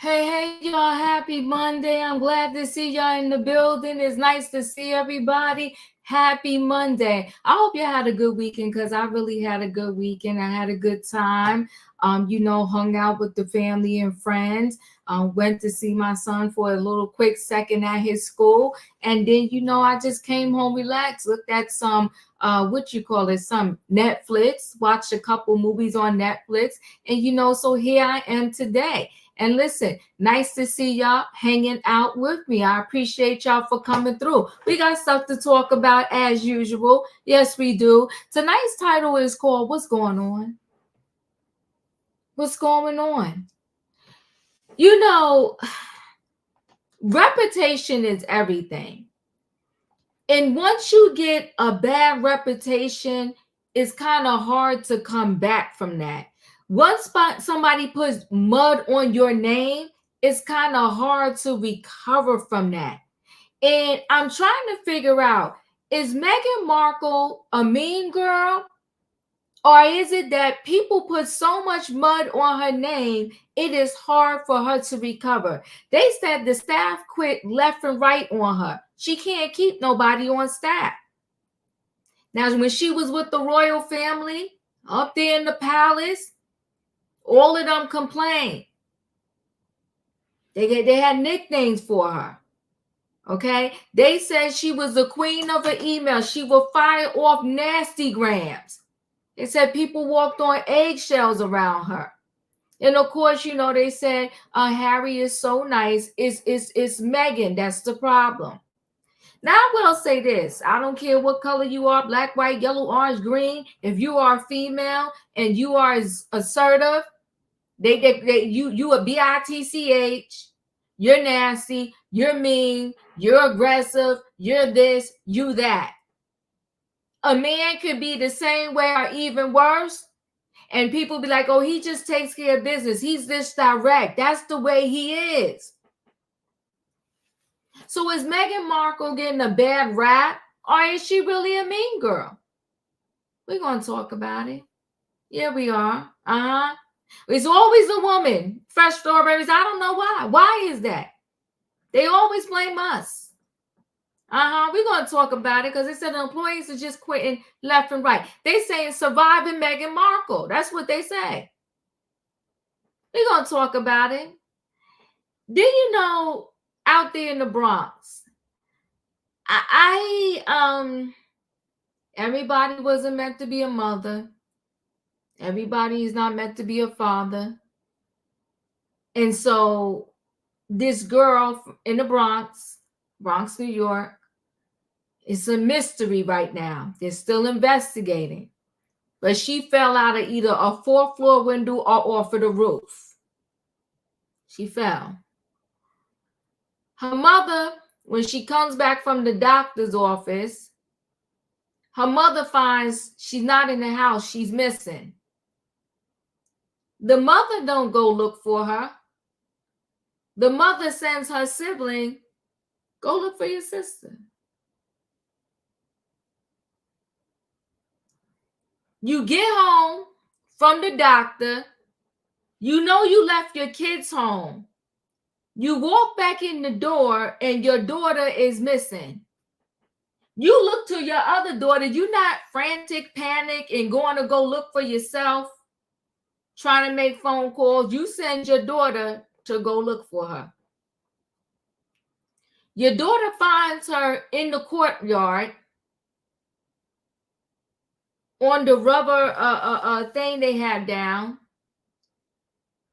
Hey, y'all, happy Monday. I'm glad to see y'all in the building. It's nice to see everybody. Happy Monday. I hope you had a good weekend because I really had a good weekend. I had a good time. Hung out with the family and friends. Went to see my son for a little quick second at his school. And then, I just came home, relaxed, looked at some some Netflix, watched a couple movies on Netflix. And, so here I am today. And listen, nice to see y'all hanging out with me. I appreciate y'all for coming through. We got stuff to talk about as usual. Yes, we do. Tonight's title is called What's Going On? What's going on? Reputation is everything. And once you get a bad reputation, it's kind of hard to come back from that. Once somebody puts mud on your name, it's kind of hard to recover from that. And I'm trying to figure out, is Meghan Markle a mean girl? Or is it that people put so much mud on her name, it is hard for her to recover? They said the staff quit left and right on her. She can't keep nobody on staff. Now, when she was with the royal family up there in the palace, all of them complained. They had nicknames for her. Okay? They said she was the queen of the email. She would fire off nasty grams. They said people walked on eggshells around her. And of course, they said Harry is so nice. It's Meghan. That's the problem. Now, I will say this. I don't care what color you are, black, white, yellow, orange, green. If you are female and you are assertive, you a bitch, you're nasty, you're mean, you're aggressive, you're this, you that. A man could be the same way or even worse, and people be like, oh, he just takes care of business. He's this direct. That's the way he is. So is Meghan Markle getting a bad rap, or is she really a mean girl? We're going to talk about it. Yeah, we are. It's always a woman. Fresh strawberries. I don't know why. Why is that? They always blame us. We're going to talk about it because they said the employees are just quitting left and right. They saying surviving Meghan Markle. That's what they say. We're going to talk about it. Do you know out there in the Bronx, everybody wasn't meant to be a mother. Everybody is not meant to be a father. And so this girl in the Bronx, New York, it's a mystery right now. They're still investigating. But she fell out of either a 4th floor window or off of the roof. She fell. Her mother, when she comes back from the doctor's office, her mother finds she's not in the house. She's missing. The mother don't go look for her. The mother sends her sibling, go look for your sister. You get home from the doctor. You know you left your kids home. You walk back in the door and your daughter is missing. You look to your other daughter. You're not frantic, panic, and going to go look for yourself. trying to make phone calls. You send your daughter to go look for her. Your daughter finds her in the courtyard on the rubber thing they had down,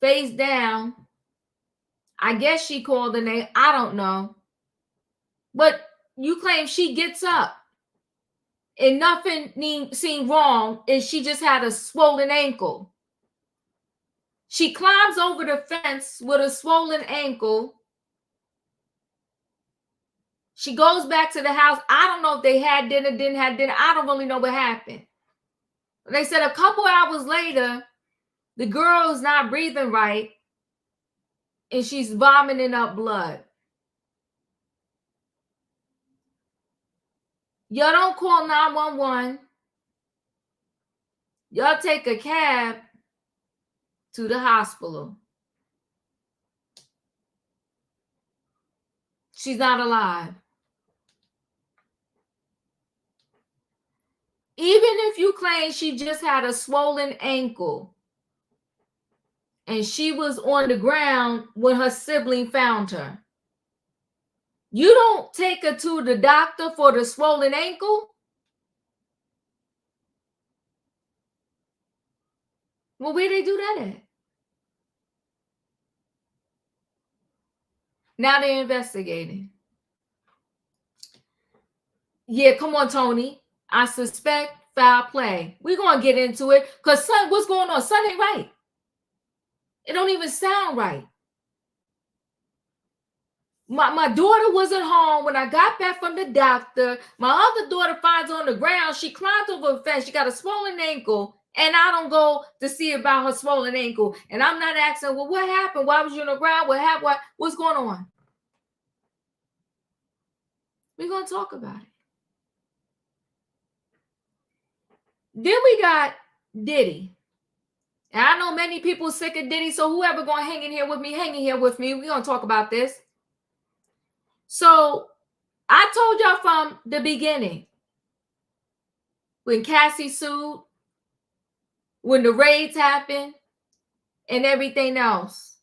face down. I guess she called the name. I don't know. But you claim she gets up and nothing seemed wrong, and she just had a swollen ankle. She climbs over the fence with a swollen ankle. She goes back to the house. I don't know if they had dinner, didn't have dinner. I don't really know what happened. They said a couple hours later, the girl is not breathing right, and she's vomiting up blood. Y'all don't call 911. Y'all take a cab to the hospital. She's not alive. Even if you claim she just had a swollen ankle and she was on the ground when her sibling found her, you don't take her to the doctor for the swollen ankle? Well, where they do that at? Now they're investigating. Yeah, come on, Tony. I suspect foul play. We're going to get into it because, son, what's going on? Son ain't right. It don't even sound right. My daughter wasn't home when I got back from the doctor. My other daughter finds her on the ground. She climbed over a fence. She got a swollen ankle. And I don't go to see about her swollen ankle. And I'm not asking, well, what happened? Why was you on the ground? What's going on? We're going to talk about it. Then we got Diddy. And I know many people sick of Diddy, so whoever going to hang in here with me, We're going to talk about this. So I told y'all from the beginning, when Cassie sued, when the raids happened, and everything else,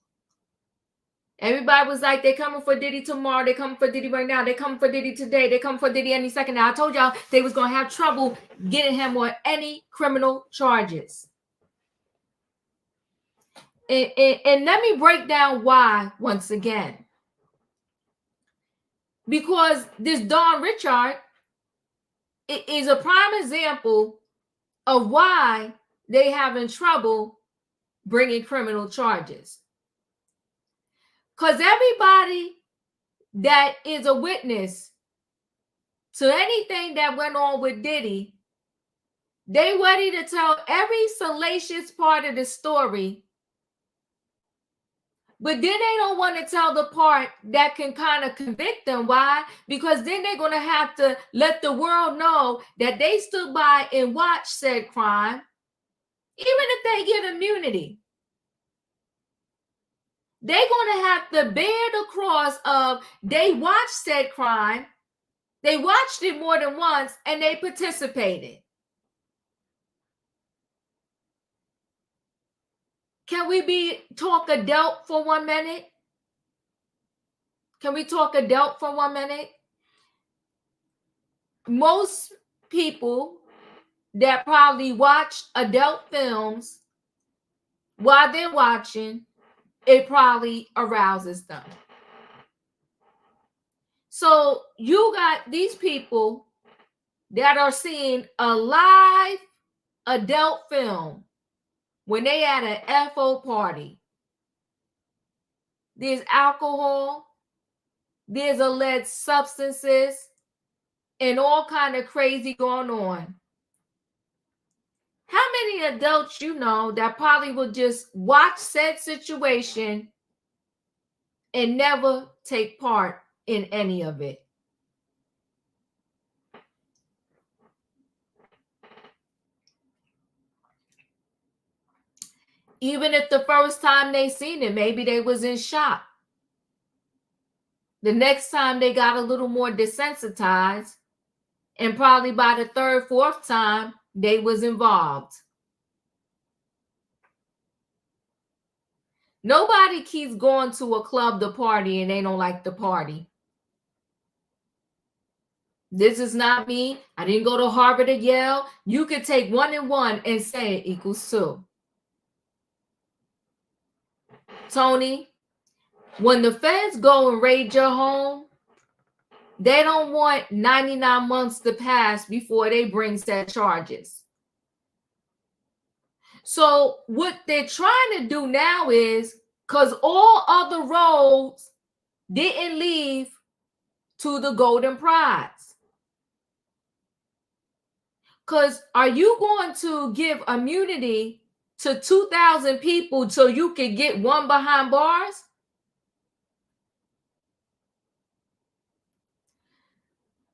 everybody was like, they're coming for Diddy tomorrow. They're coming for Diddy right now. They're coming for Diddy today. They're coming for Diddy any second now. I told y'all they was going to have trouble getting him on any criminal charges. And let me break down why once again. Because this Don Richard is a prime example of why they having trouble bringing criminal charges. Because everybody that is a witness to anything that went on with Diddy, they ready to tell every salacious part of the story, but then they don't want to tell the part that can kind of convict them. Why? Because then they're going to have to let the world know that they stood by and watched said crime, even if they get immunity. They're going to have to bear the cross of they watched said crime, they watched it more than once, and they participated. Can we talk adult for 1 minute? Can we talk adult for 1 minute? Most people that probably watch adult films, while they're watching, it probably arouses them. So you got these people that are seeing a live adult film when they at an FO party. There's alcohol, there's alleged substances, and all kind of crazy going on. How many adults you know that probably will just watch said situation and never take part in any of it? Even if the first time they seen it, maybe they was in shock. The next time they got a little more desensitized, and probably by the third, fourth time, they was involved. Nobody keeps going to a club to party and they don't like the party. This is not me. I didn't go to Harvard or Yale. You could take 1 and 1 and say it equals 2. Tony, when the feds go and raid your home, they don't want 99 months to pass before they bring set charges. So what they're trying to do now is, because all other roads didn't lead to the golden prize. Because are you going to give immunity to 2,000 people so you can get one behind bars?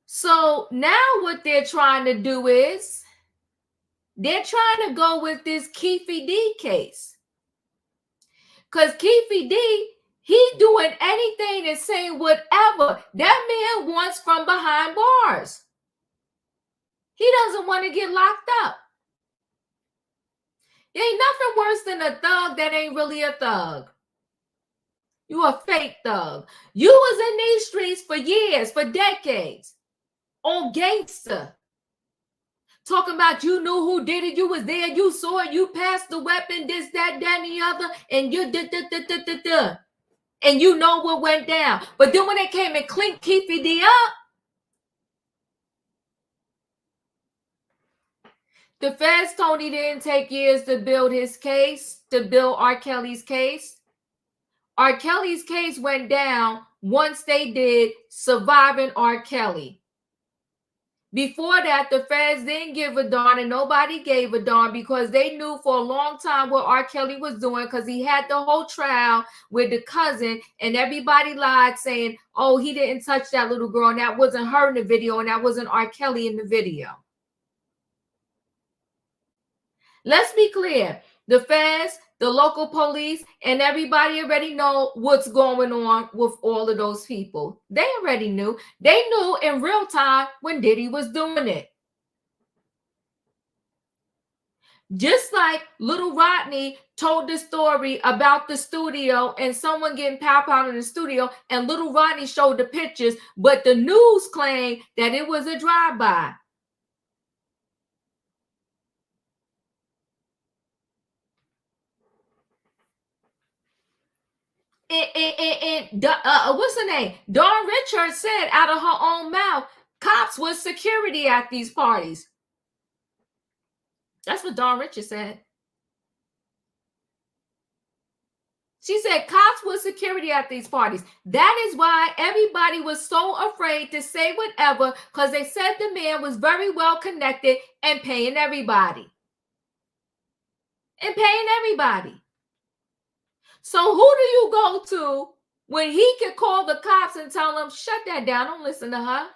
So now what they're trying to do is they're trying to go with this Keefe D case. Because Keefe D, he doing anything and saying whatever that man wants from behind bars. He doesn't want to get locked up. There ain't nothing worse than a thug that ain't really a thug. You a fake thug. You was in these streets for years, for decades, on gangster. Talking about you knew who did it, you was there, you saw it, you passed the weapon, this, that, and the other, and you and you know what went down. But then when they came and cleaned Keefe D up, the feds, Tony, didn't take years to build his case, to build R. Kelly's case. R. Kelly's case went down once they did Surviving R. Kelly. Before that, the feds didn't give a darn, and nobody gave a darn because they knew for a long time what R. Kelly was doing, because he had the whole trial with the cousin, and everybody lied saying, oh, he didn't touch that little girl, and that wasn't her in the video, and that wasn't R. Kelly in the video. Let's be clear. The feds, the local police, and everybody already know what's going on with all of those people. They already knew. They knew in real time when Diddy was doing it. Just like little Rodney told the story about the studio and someone getting pow-pow in the studio, and little Rodney showed the pictures, but the news claimed that it was a drive-by. What's her name? Dawn Richards said out of her own mouth, cops was security at these parties. That's what Dawn Richards said. She said cops was security at these parties. That is why everybody was so afraid to say whatever, because they said the man was very well connected and paying everybody. So who do you go to when he can call the cops and tell them, shut that down, don't listen to her?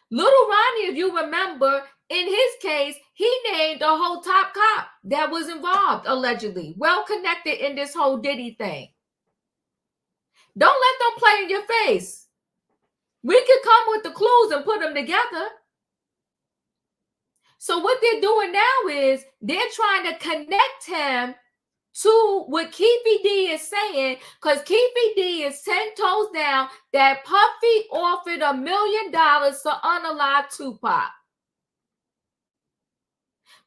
Little Ronnie, if you remember, in his case, he named a whole top cop that was involved, allegedly, well connected in this whole Diddy thing. Don't let them play in your face. We could come with the clues and put them together. So what they're doing now is they're trying to connect him to what Keefe D is saying, because Keefe D is 10 toes down that Puffy offered $1 million to unalive Tupac.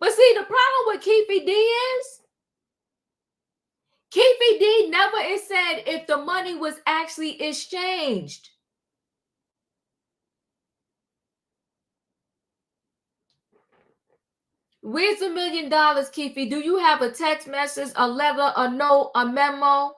But see, the problem with Keefe D is Keefe D never is said if the money was actually exchanged. Where's $1 million, Keefe? Do you have a text message, a letter, a note, a memo?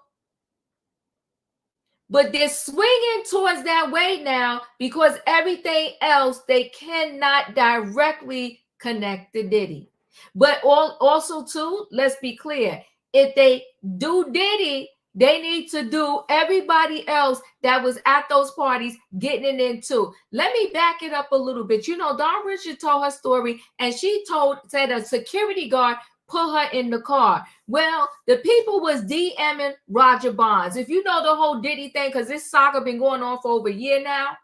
But they're swinging towards that way now because everything else they cannot directly connect to Diddy. But also, too, let's be clear. If they do Diddy, they need to do everybody else that was at those parties getting it in too. Let me back it up a little bit. You know, Dawn Richard told her story, and she said a security guard put her in the car. Well, the people was DMing Roger Bonds. If you know the whole Diddy thing, because this saga been going on for over a year now,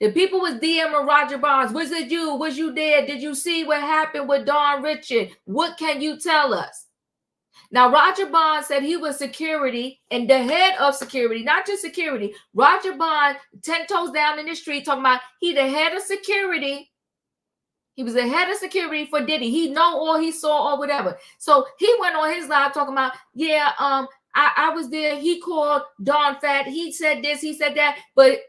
the people was DMing Roger Bonds. Was it you? Was you there? Did you see what happened with Dawn Richard? What can you tell us? Now, Roger Bond said he was security and the head of security, not just security. Roger Bond, 10 toes down in the street, talking about he the head of security. He was the head of security for Diddy. He know all he saw or whatever. So he went on his live talking about, yeah, I was there. He called Don fat. He said this, he said that. But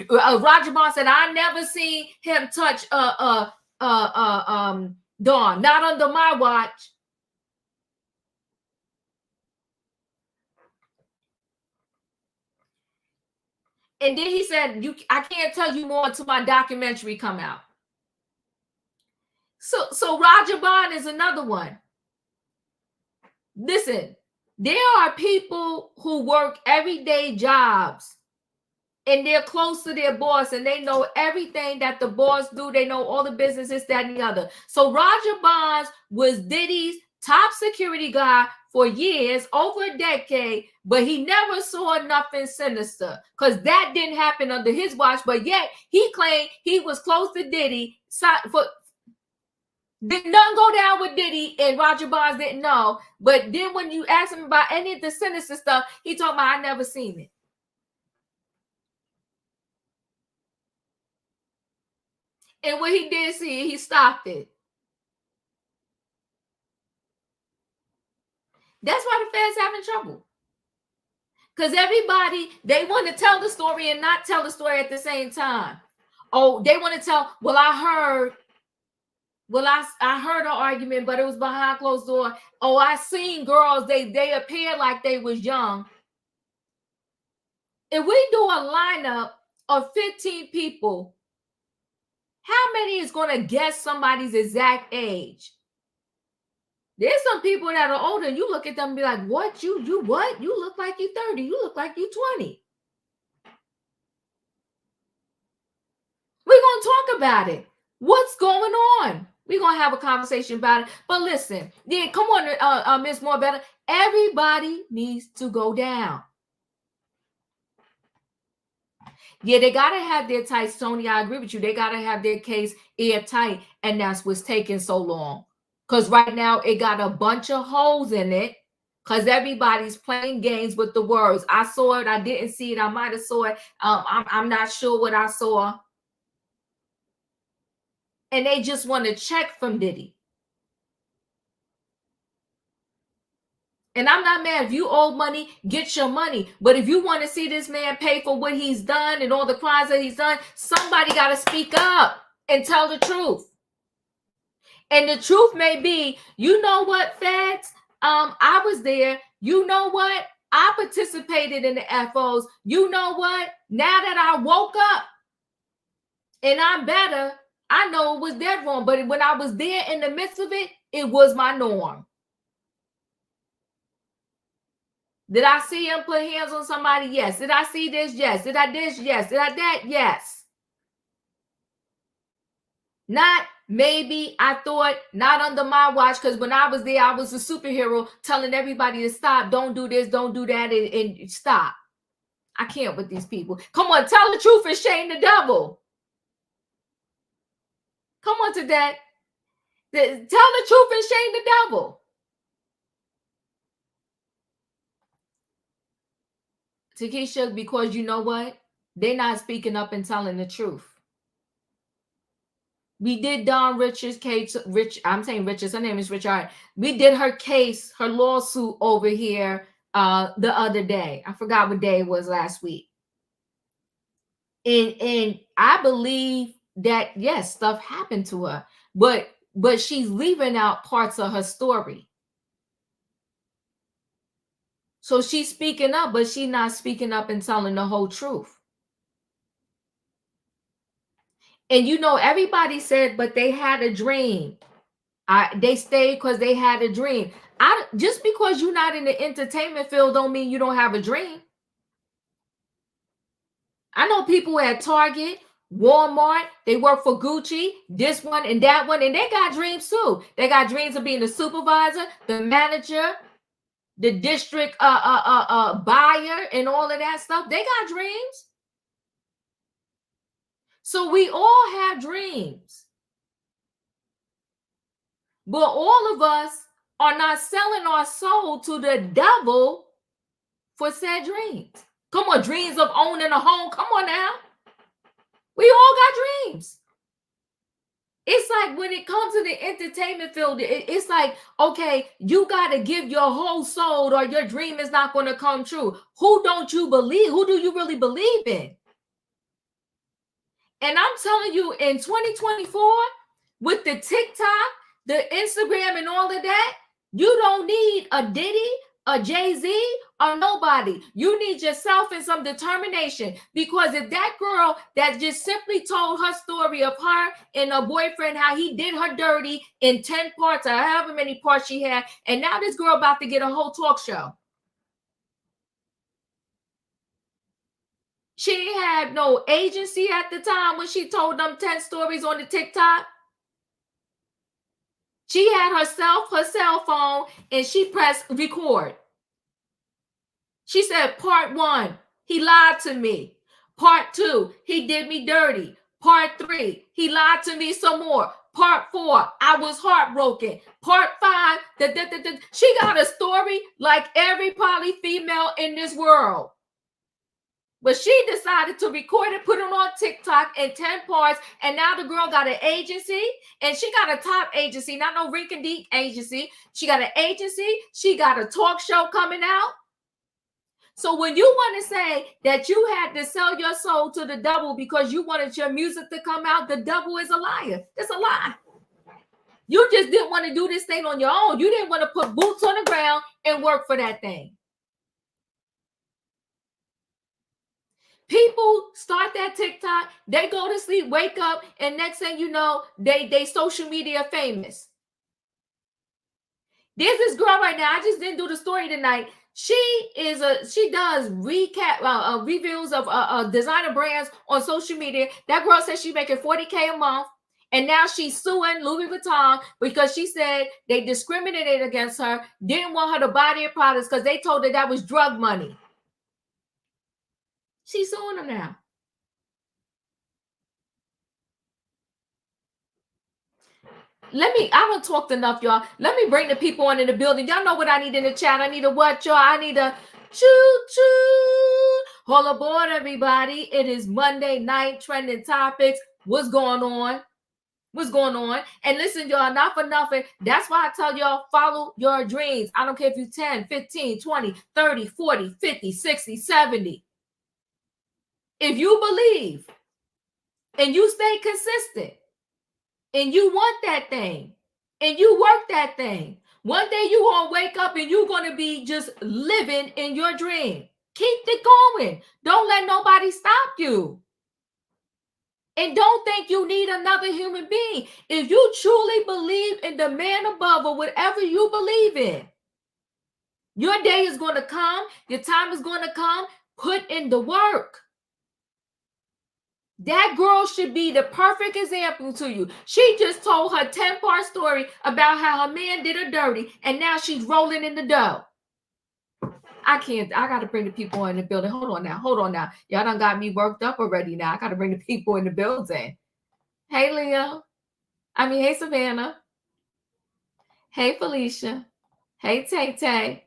Roger Bond said, I never seen him touch Don, not under my watch. And then he said, I can't tell you more until my documentary come out. So Roger Bond is another one. Listen, there are people who work everyday jobs and they're close to their boss and they know everything that the boss do. They know all the businesses, that and the other. So Roger Bonds was Diddy's top security guy for years, over a decade, but he never saw nothing sinister because that didn't happen under his watch. But yet he claimed he was close to Diddy. Did nothing go down with Diddy, and Roger Bonds didn't know. But then when you ask him about any of the sinister stuff, he told me, I never seen it. And when he did see it, he stopped it. That's why the feds having trouble. Because everybody, they want to tell the story and not tell the story at the same time. Oh, they want to tell, well, I heard an argument, but it was behind closed door. Oh, I seen girls, they appeared like they was young. If we do a lineup of 15 people, how many is going to guess somebody's exact age? There's some people that are older. You look at them and be like, what? You what? You look like you 30. You look like you 20. We're going to talk about it. What's going on? We're going to have a conversation about it. But listen, yeah, come on, Miss More Better. Everybody needs to go down. Yeah, they got to have their tights, Tony. I agree with you. They got to have their case airtight. And that's what's taking so long. Because right now it got a bunch of holes in it. Because everybody's playing games with the words. I saw it. I didn't see it. I might have saw it. I'm not sure what I saw. And they just want to check from Diddy. And I'm not mad. If you owe money, get your money. But if you want to see this man pay for what he's done and all the crimes that he's done, somebody got to speak up and tell the truth. And the truth may be, you know what, feds? I was there. You know what? I participated in the FOs. You know what? Now that I woke up and I'm better, I know it was dead wrong. But when I was there in the midst of it, it was my norm. Did I see him put hands on somebody? Yes. Did I see this? Yes. Did I this? Yes. Did I that? Yes. Not maybe, I thought, not under my watch, because when I was there, I was a superhero telling everybody to stop, don't do this, don't do that, and stop. I can't with these people. Come on, tell the truth and shame the devil. Come on to that. Tell the truth and shame the devil. Takesha, because you know what? They're not speaking up and telling the truth. We did Don Richards' case. I'm saying Richards. Her name is Richard. We did her case, her lawsuit over here the other day. I forgot what day it was last week. And I believe that yes, stuff happened to her, but she's leaving out parts of her story. So she's speaking up, but she's not speaking up and telling the whole truth. And you know, everybody said, but they had a dream. They stayed because they had a dream. Just because you're not in the entertainment field don't mean you don't have a dream. I know people at Target, Walmart, they work for Gucci, this one and that one, and they got dreams too. They got dreams of being the supervisor, the manager, the district buyer, and all of that stuff. They got dreams. So we all have dreams. But all of us are not selling our soul to the devil for said dreams. Come on, dreams of owning a home. Come on now. We all got dreams. It's like when it comes to the entertainment field, it's like, okay, you got to give your whole soul or your dream is not going to come true. Who don't you believe? Who do you really believe in? And I'm telling you, in 2024, with the TikTok, the Instagram, and all of that, you don't need a Diddy, a Jay-Z, or nobody. You need yourself and some determination. Because if that girl that just simply told her story of her and her boyfriend, how he did her dirty in 10 parts or however many parts she had, and now this girl about to get a whole talk show. She had no agency at the time when she told them 10 stories on the TikTok. She had her cell phone, and she pressed record. She said, part 1, he lied to me. Part 2, he did me dirty. Part 3, he lied to me some more. Part 4, I was heartbroken. Part 5, she got a story like every poly female in this world. But she decided to record it, put it on TikTok in 10 parts, and now the girl got an agency, and she got a top agency, not no rinky-dink agency. She got an agency. She got a talk show coming out. So when you want to say that you had to sell your soul to the devil because you wanted your music to come out, the devil is a liar. It's a lie. You just didn't want to do this thing on your own. You didn't want to put boots on the ground and work for that thing. People start that TikTok, they go to sleep, wake up, and next thing you know, they social media famous. There's this girl right now. I just didn't do the story tonight. She does reviews of designer brands on social media. That girl says she's making $40K a month, and now she's suing Louis Vuitton because she said they discriminated against her, didn't want her to buy their products because they told her that was drug money. She's suing them now. I don't talk enough, y'all. Let me bring the people on in the building. Y'all know what I need in the chat. I need a what, y'all? I need a choo-choo. Hold aboard, everybody. It is Monday night trending topics. What's going on? What's going on? And listen, y'all, not for nothing. That's why I tell y'all, follow your dreams. I don't care if you're 10, 15, 20, 30, 40, 50, 60, 70. If you believe and you stay consistent, and you want that thing, and you work that thing, one day you gonna wake up and you're gonna be just living in your dream. Keep it going. Don't let nobody stop you. And don't think you need another human being. If you truly believe in the man above or whatever you believe in, your day is going to come. Your time is going to come. Put in the work. That girl should be the perfect example to you. She just told her 10-part story about how her man did her dirty, and now she's rolling in the dough. I got to bring the people in the building. Hold on now. Y'all done got me worked up already now. I got to bring the people in the building. Hey, Leo. Hey, Savannah. Hey, Felicia. Hey, Tay Tay.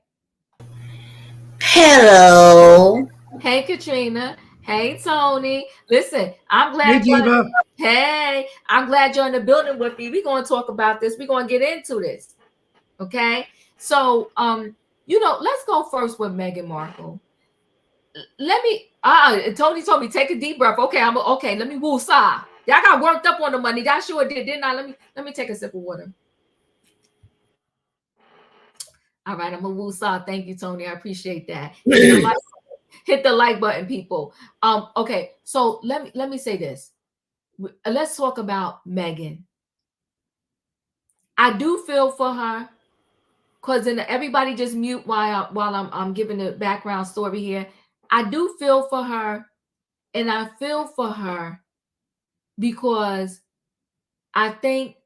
Hello. Hey, Katrina. Hey, Tony. Listen, I'm glad. Hey, Diva. Hey, I'm glad you're in the building with me. We're going to talk about this. We're going to get into this. Okay. So, let's go first with Meghan Markle. Tony told me take a deep breath. Okay, let me woo sigh. Y'all got worked up on the money. That sure did, didn't I? Let me take a sip of water. All right, I'm a woo sigh. Thank you, Tony. I appreciate that. Hit the like button, people. Okay, so let me say this. Let's talk about Meghan. I do feel for her, because then everybody just mute while I'm giving the background story here. I do feel for her, and I feel for her because I think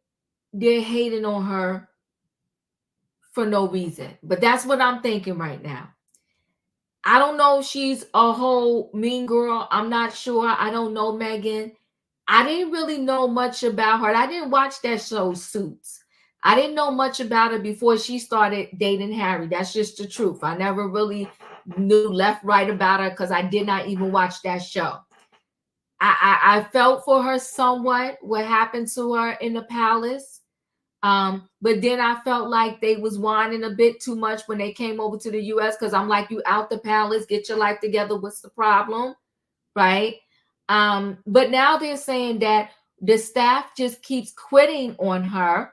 they're hating on her for no reason. But that's what I'm thinking right now. I don't know if she's a whole mean girl. I'm not sure. I don't know Meghan. I didn't really know much about her. I didn't watch that show, Suits. I didn't know much about her before she started dating Harry. That's just the truth. I never really knew left right about her because I did not even watch that show. I felt for her somewhat what happened to her in the palace. But then I felt like they was whining a bit too much when they came over to the US, because I'm like, you out the palace, get your life together. What's the problem? Right? But now they're saying that the staff just keeps quitting on her,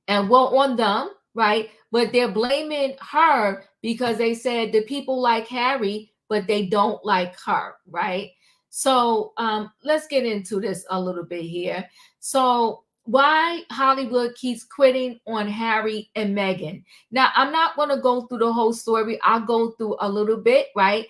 and well, on them, right? But they're blaming her because they said the people like Harry, but they don't like her, right? So let's get into this a little bit here. So why Hollywood keeps quitting on Harry and Meghan? Now, I'm not going to go through the whole story. I'll go through a little bit, right?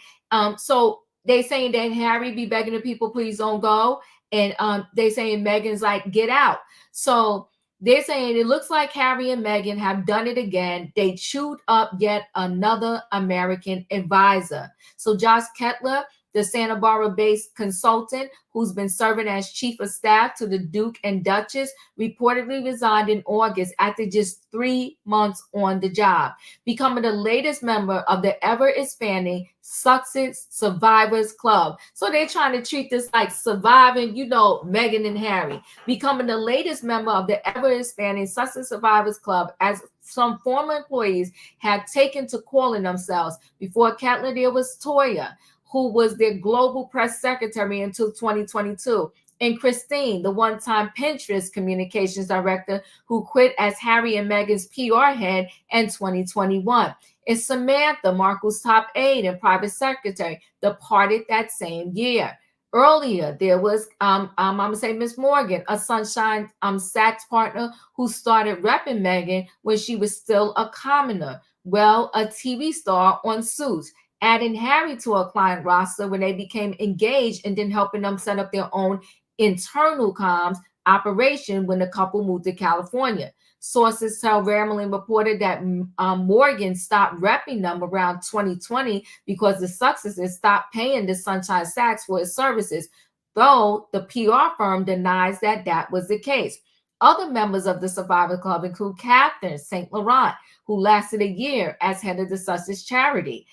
So they saying that Harry be begging the people, please don't go, and they saying Meghan's like, get out. So they're saying it looks like Harry and Meghan have done it again. They chewed up yet another American advisor. So Josh Kettler, the Santa Barbara-based consultant who's been serving as chief of staff to the Duke and Duchess, reportedly resigned in August after just 3 months on the job, becoming the latest member of the ever-expanding Sussex Survivors Club. So they're trying to treat this like surviving, Meghan and Harry, becoming the latest member of the ever-expanding Sussex Survivors Club, as some former employees have taken to calling themselves. Before Kettler, there was Toya, who was their global press secretary until 2022, and Christine, the one-time Pinterest communications director, who quit as Harry and Meghan's PR head in 2021. And Samantha, Markle's top aide and private secretary, departed that same year. Earlier, there was I'm gonna say Miss Morgan, a Sunshine Sachs partner who started repping Meghan when she was still a commoner. Well, a TV star on Suits, adding Harry to a client roster when they became engaged, and then helping them set up their own internal comms operation when the couple moved to California. Sources tell Ramlin reported that Morgan stopped repping them around 2020 because the Successes stopped paying the Sunshine Sachs for his services, though the PR firm denies that that was the case. Other members of the Survivor Club include Catherine St. Laurent, who lasted a year as head of the Sussex charity.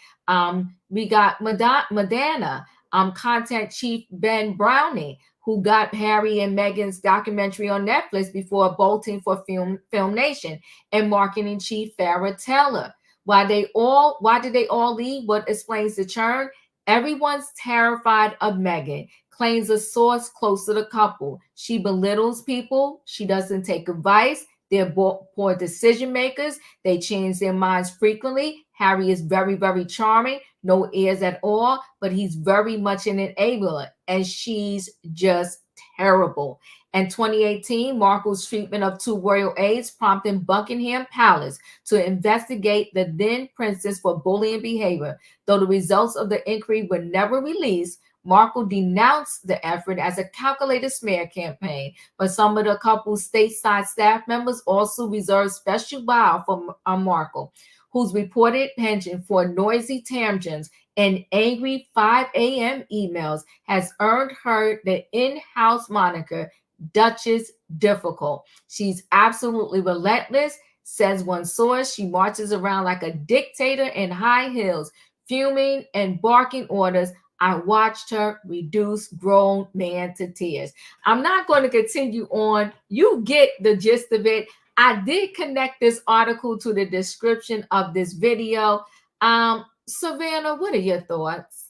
We got Madonna, content chief Ben Browning, who got Harry and Meghan's documentary on Netflix before bolting for Film Nation, and marketing chief Farrah Taylor. Why did they all leave? What explains the churn? Everyone's terrified of Meghan, claims a source close to the couple. She belittles people. She doesn't take advice. They're poor decision makers. They change their minds frequently. Harry is very, very charming, no ears at all, but he's very much an enabler, and she's just terrible. In 2018, Markle's treatment of two royal aides prompted Buckingham Palace to investigate the then princess for bullying behavior. Though the results of the inquiry were never released, Markle denounced the effort as a calculated smear campaign, but some of the couple's stateside staff members also reserved special vow for Markle, whose reported penchant for noisy tangents and angry 5 a.m. emails has earned her the in-house moniker Duchess Difficult. She's absolutely relentless, says one source. She marches around like a dictator in high heels, fuming and barking orders. I watched her reduce grown man to tears. I'm not going to continue on. You get the gist of it. I did connect this article to the description of this video. Savannah, what are your thoughts?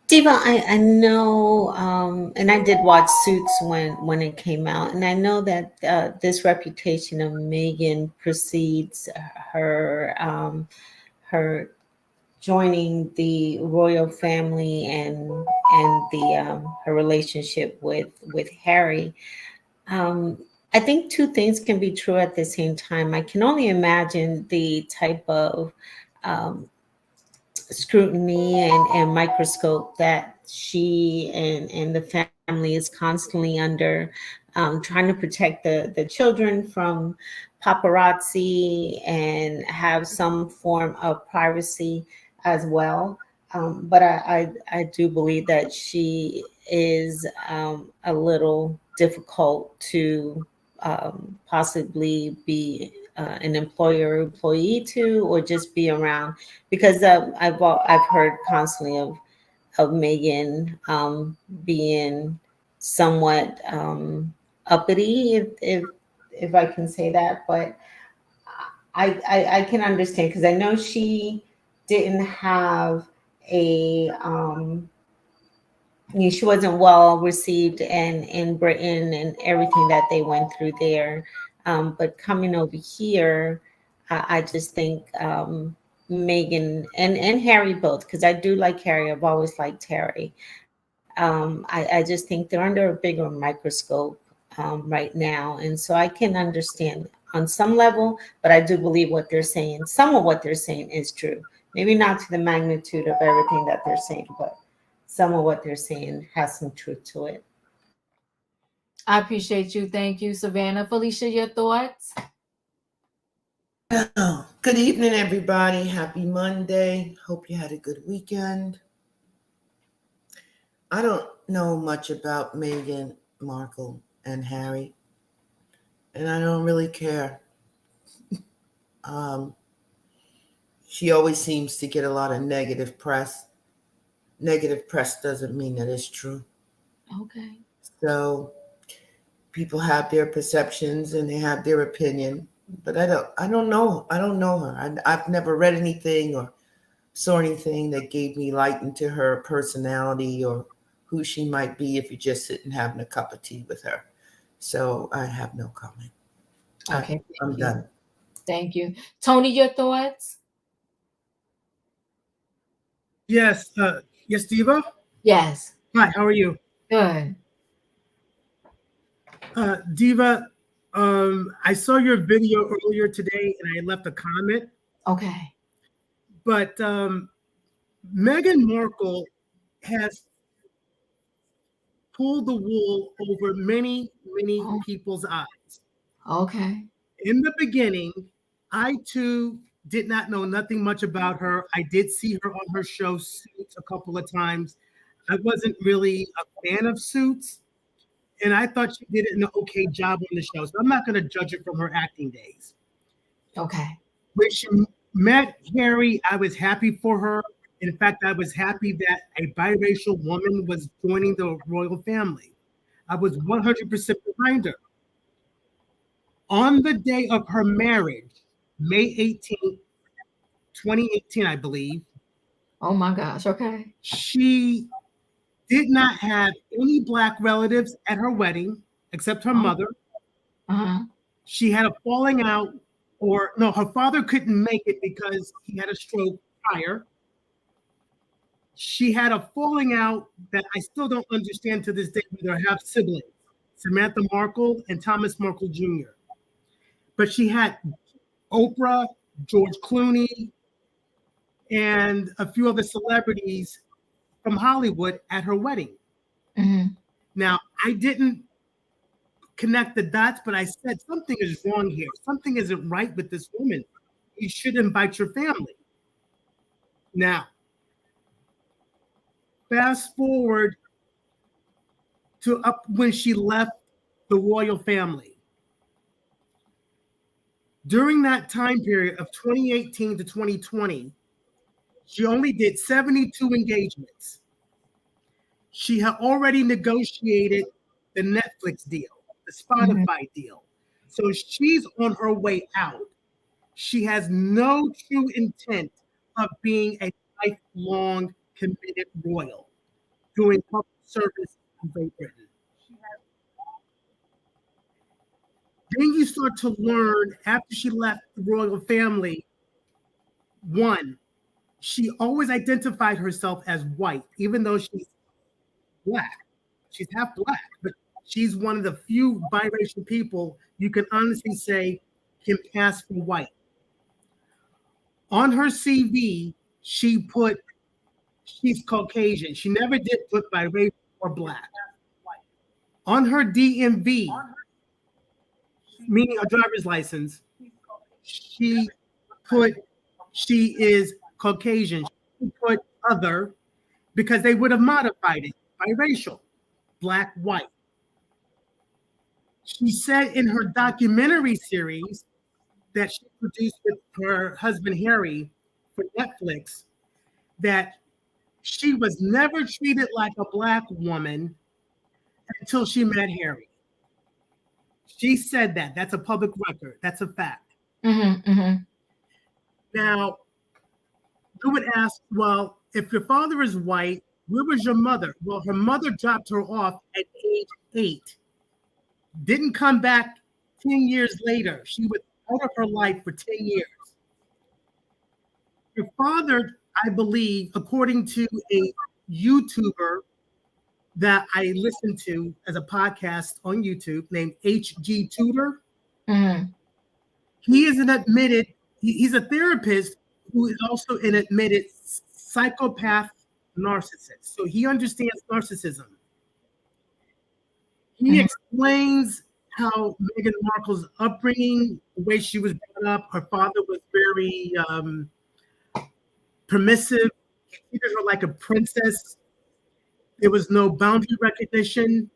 Diva, I know, and I did watch Suits when it came out, and I know that this reputation of Meghan precedes her joining the royal family, and the her relationship with Harry. I think two things can be true at the same time. I can only imagine the type of um, scrutiny and microscope that she and the family is constantly under, trying to protect the children from paparazzi and have some form of privacy as well. But I do believe that she is a little difficult to possibly be an employer or employee to, or just be around, because I've heard constantly of Megan being somewhat uppity, if I can say that. But I can understand, because I know she didn't have a she wasn't well received in Britain and everything that they went through there. But coming over here, I just think Megan and Harry both, because I do like Harry. I've always liked Harry. I just think they're under a bigger microscope right now. And so I can understand on some level, but I do believe what they're saying, some of what they're saying is true. Maybe not to the magnitude of everything that they're saying, but some of what they're saying has some truth to it. I appreciate you. Thank you, Savannah. Felicia, your thoughts? Oh, good evening, everybody. Happy Monday. Hope you had a good weekend. I don't know much about Meghan Markle and Harry, and I don't really care. Um, she always seems to get a lot of negative press. Negative press doesn't mean that it's true. Okay. So people have their perceptions and they have their opinion, but I don't know her. I've never read anything or saw anything that gave me light into her personality or who she might be if you're just sitting having a cup of tea with her. So I have no comment. Okay. I'm done. Thank you. Tony, your thoughts? Yes, yes, Diva. Yes. Hi, how are you, Good. Diva? I saw your video earlier today, and I left a comment. Okay. But Meghan Markle has pulled the wool over many, many Oh, people's eyes. okay. In the beginning, I too did not know nothing much about her. I did see her on her show Suits a couple of times. I wasn't really a fan of Suits, and I thought she did an okay job on the show. So I'm not going to judge her from her acting days. Okay. When she met Harry, I was happy for her. In fact, I was happy that a biracial woman was joining the royal family. I was 100% behind her. On the day of her marriage, May 18th, 2018, I believe, Oh my gosh. Okay. she did not have any Black relatives at her wedding except her Oh, mother. uh-huh. She had a falling out, or no, her father couldn't make it because he had a stroke prior. She had a falling out that I still don't understand to this day, whether I have siblings, Samantha Markle and Thomas Markle Jr. But she had Oprah, George Clooney, and a few other celebrities from Hollywood at her wedding. Mm-hmm. Now, I didn't connect the dots, but I said something is wrong here. Something isn't right with this woman. You should invite your family. Now, fast forward to up when she left the royal family. During that time period of 2018 to 2020, she only did 72 engagements. She had already negotiated the Netflix deal, the Mm-hmm. Spotify deal. So she's on her way out. She has no true intent of being a lifelong committed royal doing public service in Great Britain. Then you start to learn after she left the royal family, one, she always identified herself as white, even though she's Black. She's half Black, but she's one of the few biracial people you can honestly say can pass for white. On her CV, she put she's Caucasian. She never did put biracial or Black. On her DMV, meaning a driver's license, she put she is Caucasian. She put other because they would have modified it biracial, Black, white. She said in her documentary series that she produced with her husband Harry for Netflix that she was never treated like a Black woman until she met Harry. She said that. That's a public record. That's a fact. Mm-hmm, mm-hmm. Now, you would ask, well, if your father is white, where was your mother? Well, her mother dropped her off at age 8. Didn't come back 10 years later. She was out of her life for 10 years. Her father, I believe, according to a YouTuber that I listen to as a podcast on YouTube named HG Tudor, Mm-hmm. he is an admitted, he's a therapist who is also an admitted psychopath narcissist. So he understands narcissism. He explains how Meghan Markle's upbringing, the way she was brought up, her father was very permissive. He treated her like a princess. There was no boundary recognition.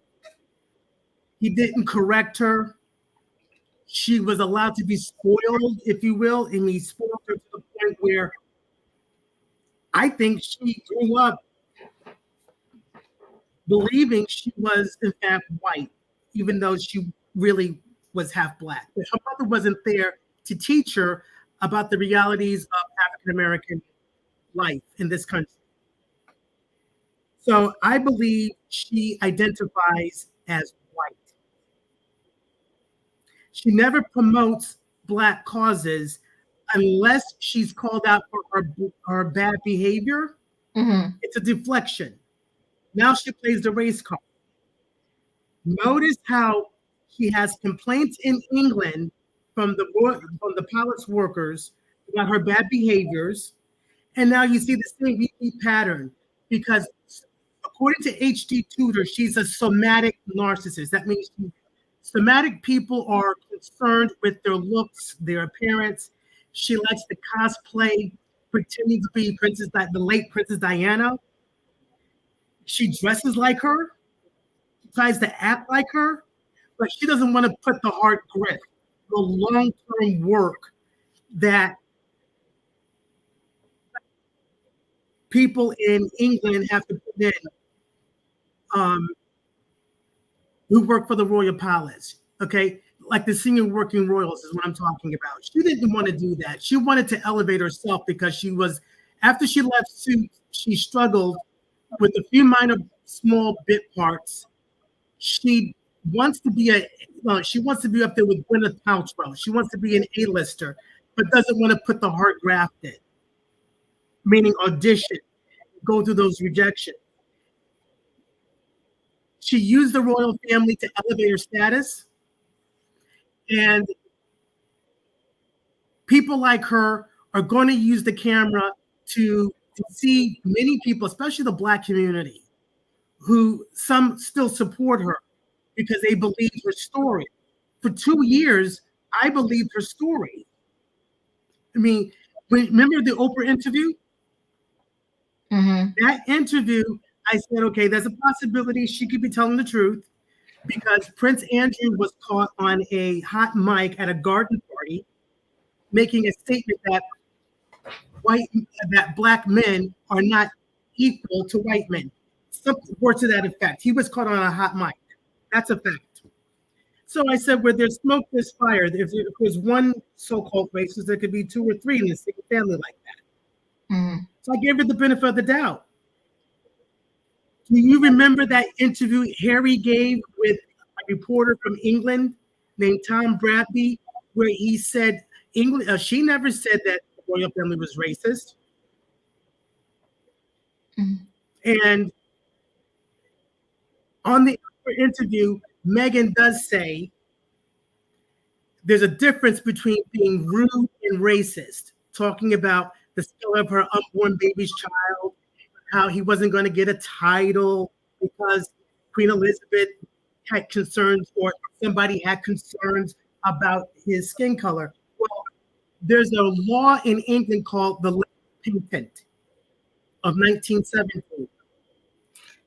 He didn't correct her. She was allowed to be spoiled, if you will, and he spoiled her to the point where I think she grew up believing she was, in fact, white, even though she really was half Black. But her mother wasn't there to teach her about the realities of African-American life in this country. So I believe she identifies as white. She never promotes Black causes unless she's called out for her bad behavior. Mm-hmm. It's a deflection. Now she plays the race card. Notice how she has complaints in England from the palace workers about her bad behaviors, and now you see the same repeat pattern because, according to H.D. Tudor, she's a somatic narcissist. That means somatic people are concerned with their looks, their appearance. She likes to cosplay, pretending to be the late Princess Diana. She dresses like her, tries to act like her, but she doesn't want to put the hard grit, the long-term work that people in England have to put in, who work for the royal palace, okay? Like the senior working royals is what I'm talking about. She didn't want to do that. She wanted to elevate herself because after she left Suits, she struggled with a few minor small bit parts. She wants to be up there with Gwyneth Paltrow. She wants to be an A-lister, but doesn't want to put the hard graft in, meaning audition, go through those rejections. She used the royal family to elevate her status, and people like her are going to use the camera to see many people, especially the Black community, who some still support her because they believe her story. For 2 years, I believed her story. I mean, remember the Oprah interview? Mm-hmm. That interview, I said, okay, there's a possibility she could be telling the truth because Prince Andrew was caught on a hot mic at a garden party making a statement that Black men are not equal to white men. Some words to that effect. He was caught on a hot mic. That's a fact. So I said, where there's smoke, there's fire. If there's one so-called racist, there could be 2 or 3 in the same family like that. Mm-hmm. So I gave her the benefit of the doubt. Do you remember that interview Harry gave with a reporter from England named Tom Bradby, where he said she never said that the royal family was racist. Mm-hmm. And on the interview, Meghan does say there's a difference between being rude and racist, talking about the skill of her unborn baby's child, how he wasn't going to get a title because Queen Elizabeth had concerns or somebody had concerns about his skin color. Well, there's a law in England called the Patent of 1917.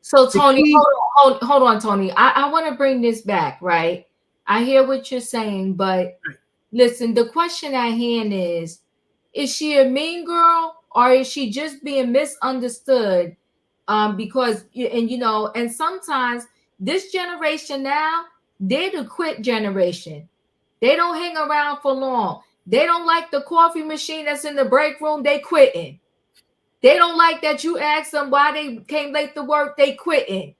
So Tony, hold on, Tony. I want to bring this back, right? I hear what you're saying, but listen, the question at hand is she a mean girl or is she just being misunderstood? Because and sometimes this generation now, they're the quit generation. They don't hang around for long. They don't like the coffee machine that's in the break room, they quitting. They don't like that you ask them why they came late to work, they quitting.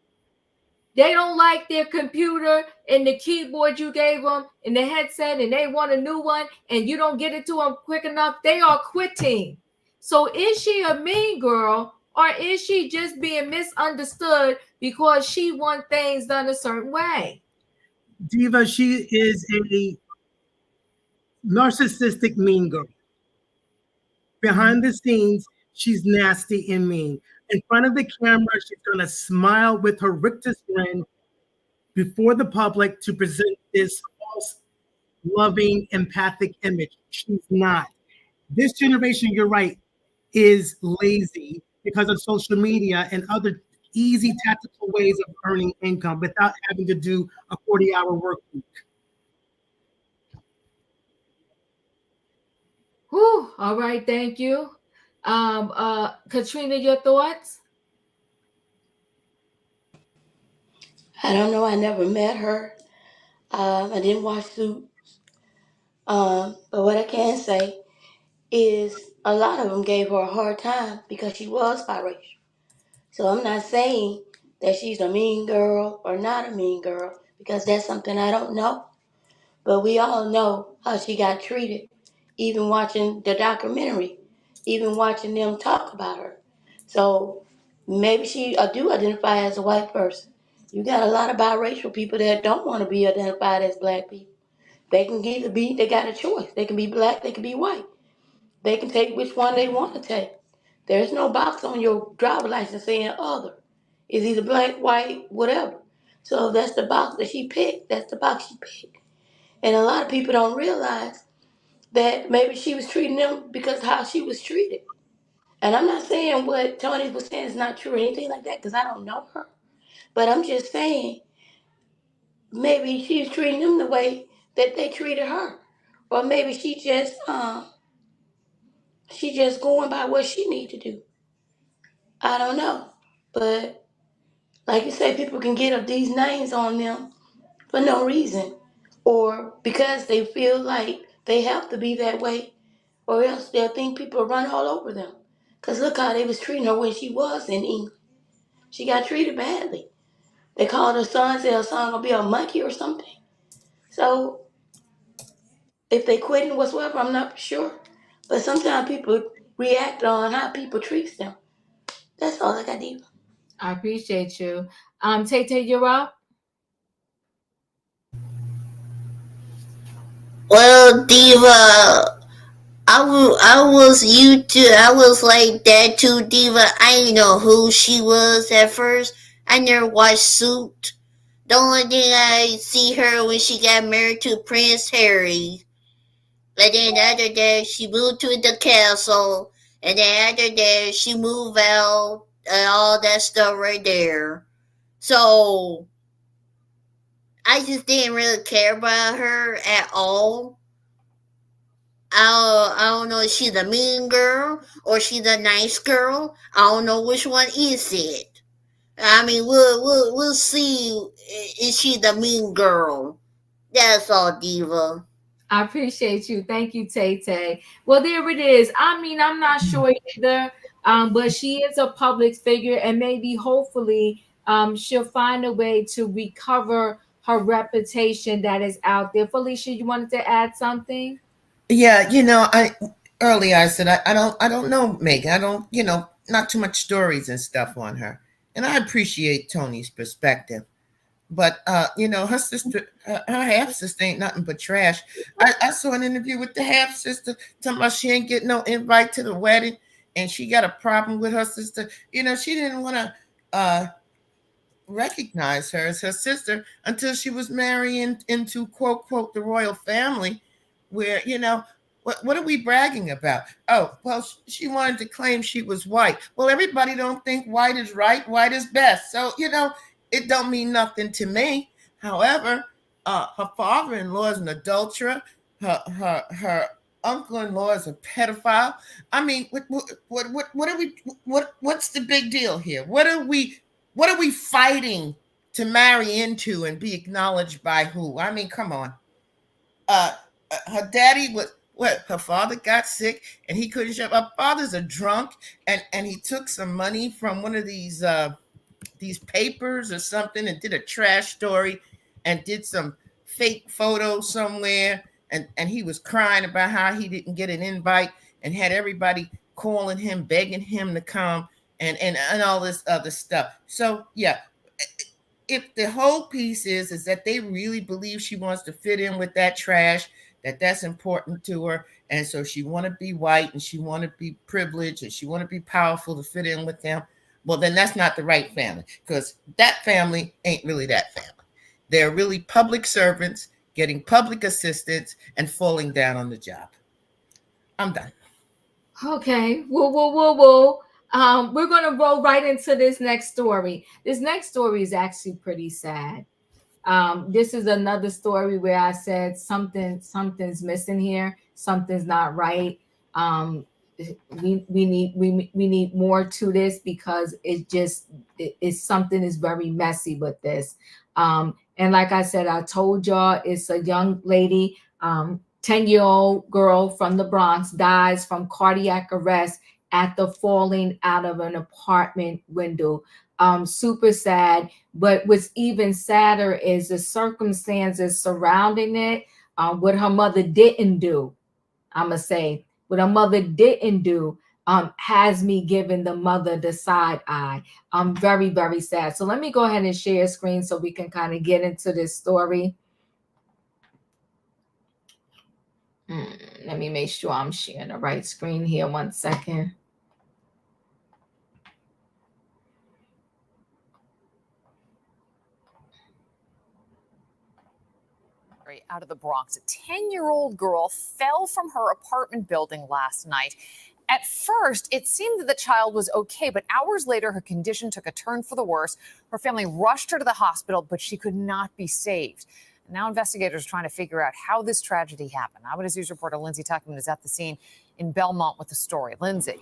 They don't like their computer and the keyboard you gave them and the headset and they want a new one and you don't get it to them quick enough. They are quitting. So is she a mean girl or is she just being misunderstood because she wants things done a certain way? Diva, she is a narcissistic mean girl. Behind the scenes, she's nasty and mean. In front of the camera, she's going to smile with her rictus grin before the public to present this false, loving, empathic image. She's not. This generation, you're right, is lazy because of social media and other easy tactical ways of earning income without having to do a 40-hour work week. Whew, all right, thank you. Katrina, your thoughts? I don't know. I never met her. I didn't watch Suits. But what I can say is a lot of them gave her a hard time because she was biracial. So I'm not saying that she's a mean girl or not a mean girl because that's something I don't know. But we all know how she got treated, even watching the documentary, even watching them talk about her. So maybe she do identify as a white person. You got a lot of biracial people that don't want to be identified as black people. They can either be, they got a choice. They can be black, they can be white. They can take which one they want to take. There's no box on your driver license saying other. It's either black, white, whatever. So if that's the box that she picked, that's the box she picked. And a lot of people don't realize that maybe she was treating them because of how she was treated. And I'm not saying what Tony was saying is not true or anything like that because I don't know her. But I'm just saying maybe she's treating them the way that they treated her. Or maybe she just going by what she need to do. I don't know. But like you say, people can get up these names on them for no reason. Or because they feel like they have to be that way. Or else they'll think people run all over them. Because look how they was treating her when she was in England. She got treated badly. They called her son, said her son gonna be a monkey or something. So if they quitting whatsoever, I'm not sure. But sometimes people react on how people treat them. That's all I got to do. I appreciate you. Tay, you're up. Well, Diva, I was you too. I was like that too, Diva. I didn't know who she was at first. I never watched Suit. The only thing I see her when she got married to Prince Harry. And then after that, she moved to the castle. And then after that, she moved out and all that stuff right there. So I just didn't really care about her at all. I don't know if she's a mean girl or she's a nice girl. I don't know which one is it. I mean, we'll see. Is she the mean girl? That's all, Diva. I appreciate you. Thank you, Tay. Well, there it is. I mean, I'm not sure either, but she is a public figure, and maybe, hopefully, she'll find a way to recover her reputation that is out there. Felicia, you wanted to add something? Yeah, I said I don't know Megan. I don't, not too much stories and stuff on her. And I appreciate Tony's perspective. But her sister, her half sister ain't nothing but trash. I saw an interview with the half sister talking about she ain't getting no invite to the wedding, and she got a problem with her sister. She didn't want to recognize her as her sister until she was marrying into quote the royal family, where what are we bragging about? Oh, well, she wanted to claim she was white. Well, everybody don't think white is right, white is best. So it don't mean nothing to me. However, Her father-in-law is an adulterer. Her uncle-in-law is a pedophile. I mean, what are we? What's the big deal here? What are we fighting to marry into and be acknowledged by who? I mean, come on. Her daddy was what? Her father got sick and he couldn't show up. Her father's a drunk, and he took some money from one of these papers or something and did a trash story and did some fake photo somewhere, and he was crying about how he didn't get an invite and had everybody calling him, begging him to come, and all this other stuff. So yeah, if the whole piece is that they really believe she wants to fit in with that trash, that's important to her, and so she want to be white and she want to be privileged and she want to be powerful to fit in with them, well, then that's not the right family, because that family ain't really that family. They're really public servants getting public assistance and falling down on the job. I'm done. Okay. Whoa. We're going to roll right into this next story. This next story is actually pretty sad. This is another story where I said something's missing here. Something's not right. We need more to this, because it's something is very messy with this. And like I said, I told y'all, it's a young lady, 10-year-old girl from the Bronx, dies from cardiac arrest after falling out of an apartment window. Super sad. But what's even sadder is the circumstances surrounding it. What her mother didn't do, I'm gonna say, what her mother didn't do, has me giving the mother the side eye. I'm very, very sad. So let me go ahead and share a screen so we can kind of get into this story. Let me make sure I'm sharing the right screen here. 1 second. Out of the Bronx, a 10-year-old girl fell from her apartment building last night. At first, it seemed that the child was okay, but hours later, her condition took a turn for the worse. Her family rushed her to the hospital, but she could not be saved. Now investigators are trying to figure out how this tragedy happened. Eyewitness News reporter Lindsay Tuckman is at the scene in Belmont with the story. Lindsay.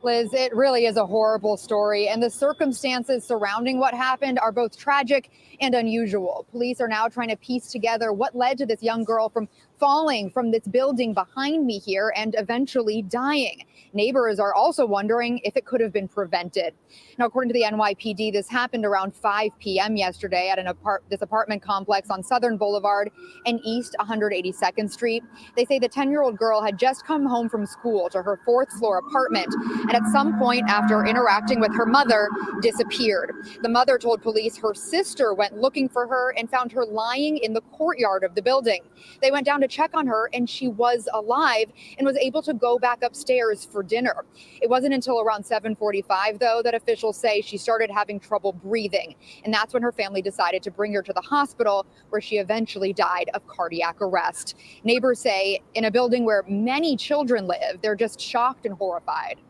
Liz, it really is a horrible story, and the circumstances surrounding what happened are both tragic and unusual. Police are now trying to piece together what led to this young girl from falling from this building behind me here and eventually dying. Neighbors are also wondering if it could have been prevented. Now, according to the NYPD, this happened around 5 p.m. yesterday at this apartment complex on Southern Boulevard and East 182nd Street. They say the 10-year-old girl had just come home from school to her 4th floor apartment, and at some point after interacting with her mother, disappeared. The mother told police her sister went looking for her and found her lying in the courtyard of the building. They went down to check on her, and she was alive and was able to go back upstairs for dinner. It wasn't until around 7:45, though, that officials say she started having trouble breathing. And that's when her family decided to bring her to the hospital, where she eventually died of cardiac arrest. Neighbors say in a building where many children live, they're just shocked and horrified.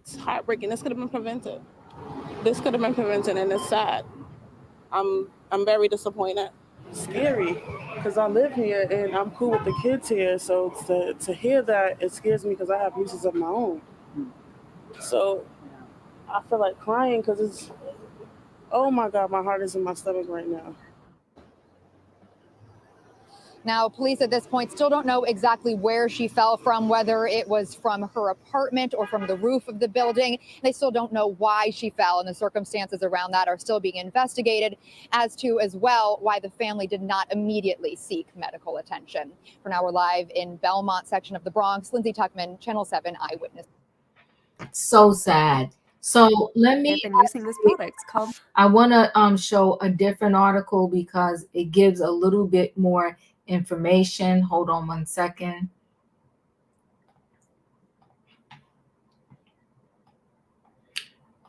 It's heartbreaking. This could have been prevented. And it's sad. I'm very disappointed. Scary, because I live here and I'm cool with the kids here. So to hear that, it scares me because I have nieces of my own. So I feel like crying because it's, oh my God, my heart is in my stomach right now. Now, police at this point still don't know exactly where she fell from, whether it was from her apartment or from the roof of the building. They still don't know why she fell, and the circumstances around that are still being investigated, as to as well why the family did not immediately seek medical attention. For now, we're live in Belmont section of the Bronx. Lindsay Tuckman, Channel 7 Eyewitness. So sad. So let me. Been using this product called. I want to show a different article because it gives a little bit more information. Hold on 1 second.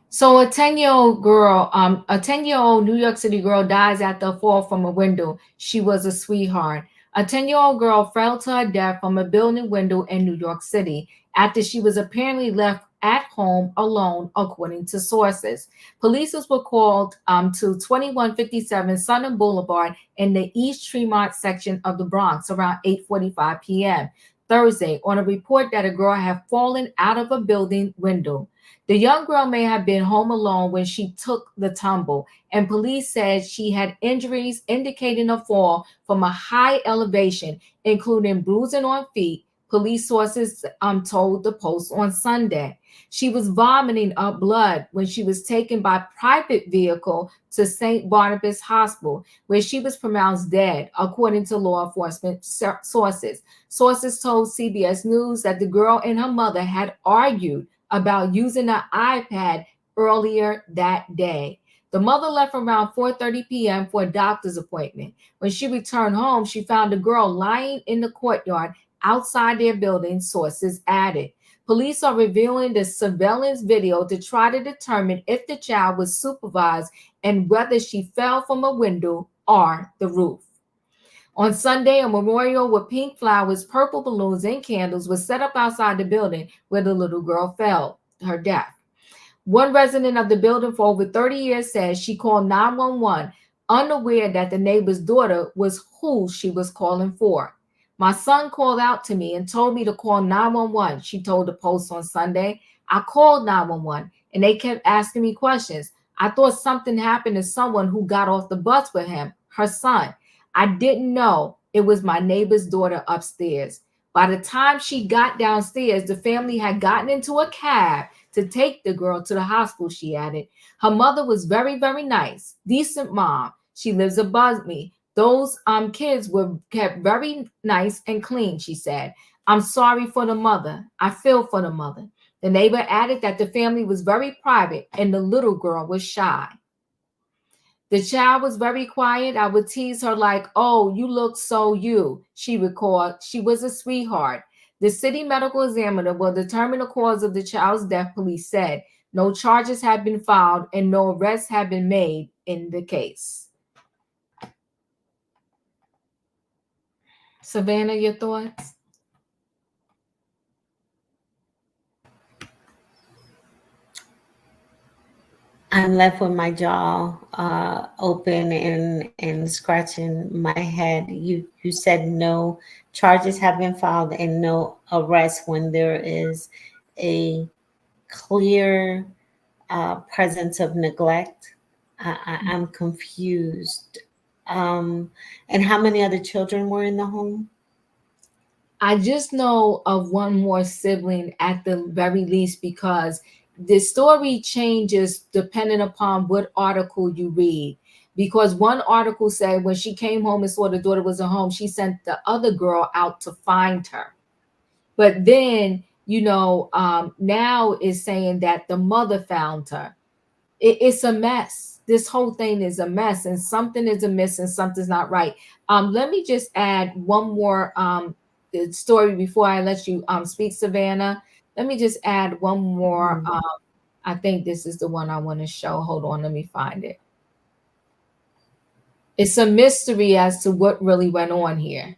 So a 10-year-old girl, a 10-year-old New York City girl dies after a fall from a window. She was a sweetheart. A 10-year-old girl fell to her death from a building window in New York City after she was apparently left at home alone, according to sources. Police were called to 2157 Southern Boulevard in the East Tremont section of the Bronx around 8:45 p.m. Thursday on a report that a girl had fallen out of a building window. The young girl may have been home alone when she took the tumble, and police said she had injuries indicating a fall from a high elevation, including bruising on feet. Police sources told the Post on Sunday. She was vomiting up blood when she was taken by private vehicle to St. Barnabas Hospital, where she was pronounced dead, according to law enforcement sources. Sources told CBS News that the girl and her mother had argued about using an iPad earlier that day. The mother left around 4:30 p.m. for a doctor's appointment. When she returned home, she found the girl lying in the courtyard outside their building, sources added. Police are reviewing the surveillance video to try to determine if the child was supervised and whether she fell from a window or the roof. On Sunday, a memorial with pink flowers, purple balloons, and candles was set up outside the building where the little girl fell to her death. One resident of the building for over 30 years says she called 911, unaware that the neighbor's daughter was who she was calling for. My son called out to me and told me to call 911, she told the Post on Sunday. I called 911 and they kept asking me questions. I thought something happened to someone who got off the bus with him, her son. I didn't know it was my neighbor's daughter upstairs. By the time she got downstairs, the family had gotten into a cab to take the girl to the hospital, she added. Her mother was very, very nice, decent mom. She lives above me. Those kids were kept very nice and clean, she said. I'm sorry for the mother. I feel for the mother. The neighbor added that the family was very private and the little girl was shy. The child was very quiet. I would tease her like, oh, you look so you, she recalled. She was a sweetheart. The city medical examiner will determine the cause of the child's death, police said. No charges have been filed and no arrests have been made in the case. Savannah, your thoughts? I'm left with my jaw open and scratching my head. You said no charges have been filed and no arrest when there is a clear presence of neglect. I'm confused. And how many other children were in the home? I just know of one more sibling at the very least, because the story changes depending upon what article you read. Because one article said when she came home and saw the daughter was at home, she sent the other girl out to find her. But then, now is saying that the mother found her. It's a mess. This whole thing is a mess, and something is amiss and something's not right. Let me just add one more story before I let you speak, Savannah. Let me just add one more. I think this is the one I want to show. Hold on, let me find it. It's a mystery as to what really went on here.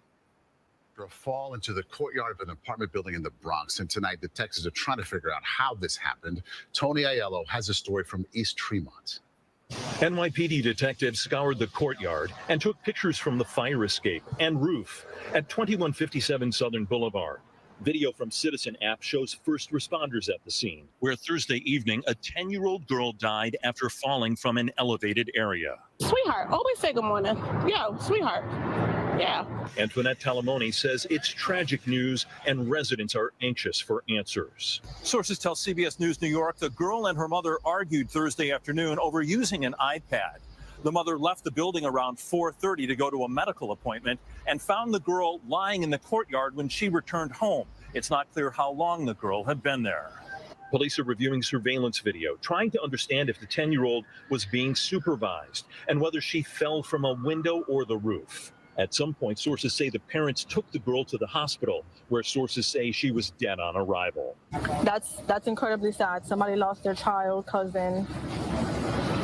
A fall into the courtyard of an apartment building in the Bronx. And tonight, detectives are trying to figure out how this happened. Tony Aiello has a story from East Tremont. NYPD detectives scoured the courtyard and took pictures from the fire escape and roof at 2157 Southern Boulevard. Video from Citizen app shows first responders at the scene, where Thursday evening, a 10-year-old girl died after falling from an elevated area. Sweetheart, always say good morning. Yo, sweetheart. Yeah. Antoinette Talamoni says it's tragic news and residents are anxious for answers. Sources tell CBS News New York the girl and her mother argued Thursday afternoon over using an iPad. The mother left the building around 4:30 to go to a medical appointment and found the girl lying in the courtyard when she returned home. It's not clear how long the girl had been there. Police are reviewing surveillance video, trying to understand if the 10-year-old was being supervised and whether she fell from a window or the roof. At some point, sources say the parents took the girl to the hospital, where sources say she was dead on arrival. That's incredibly sad. Somebody lost their child, cousin,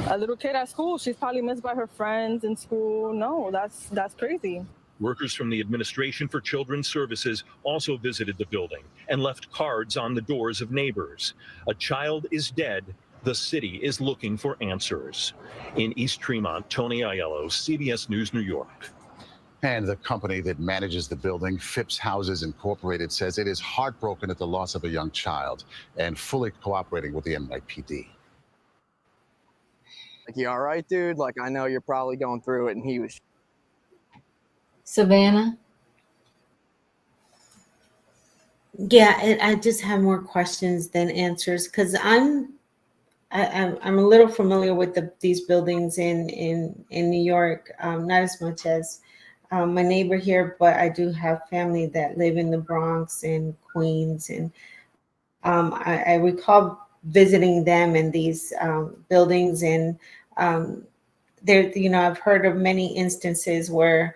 a little kid at school. She's probably missed by her friends in school. No, that's crazy. Workers from the Administration for Children's Services also visited the building and left cards on the doors of neighbors. A child is dead. The city is looking for answers. In East Tremont, Tony Aiello, CBS News, New York. And the company that manages the building, Phipps Houses Incorporated, says it is heartbroken at the loss of a young child and fully cooperating with the NYPD. Like, you all right, dude? Like, I know you're probably going through it. And he was. Savannah? Yeah, I just have more questions than answers because I'm a little familiar with these buildings in New York, not as much as my neighbor here, but I do have family that live in the Bronx and Queens, and I recall visiting them in these buildings, and there, I've heard of many instances where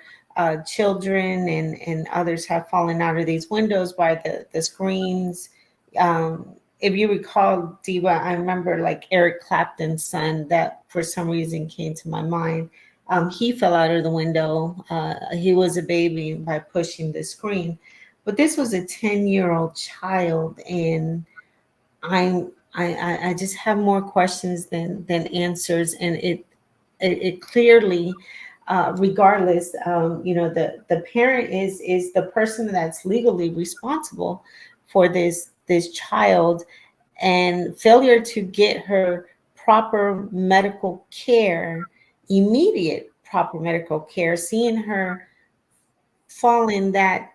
children and others have fallen out of these windows by the screens. If you recall, Diva, I remember like Eric Clapton's son that for some reason came to my mind. He fell out of the window. He was a baby by pushing the screen, but this was a 10-year-old child, and I just have more questions than answers, and it clearly, regardless, the parent is the person that's legally responsible for this child, and failure to get her proper medical care, immediate proper medical care, seeing her fall in that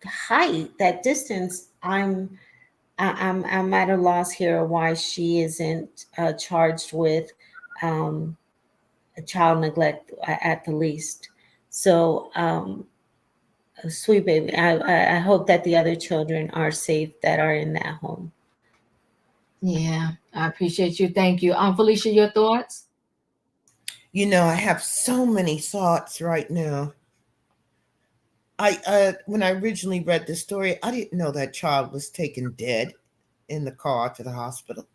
height, that distance, I'm at a loss here why she isn't charged with child neglect at the least. So, sweet baby, I hope that the other children are safe that are in that home. Yeah, I appreciate you. Thank you. Felicia, your thoughts? I have so many thoughts right now. When I originally read the story, I didn't know that child was taken dead in the car to the hospital.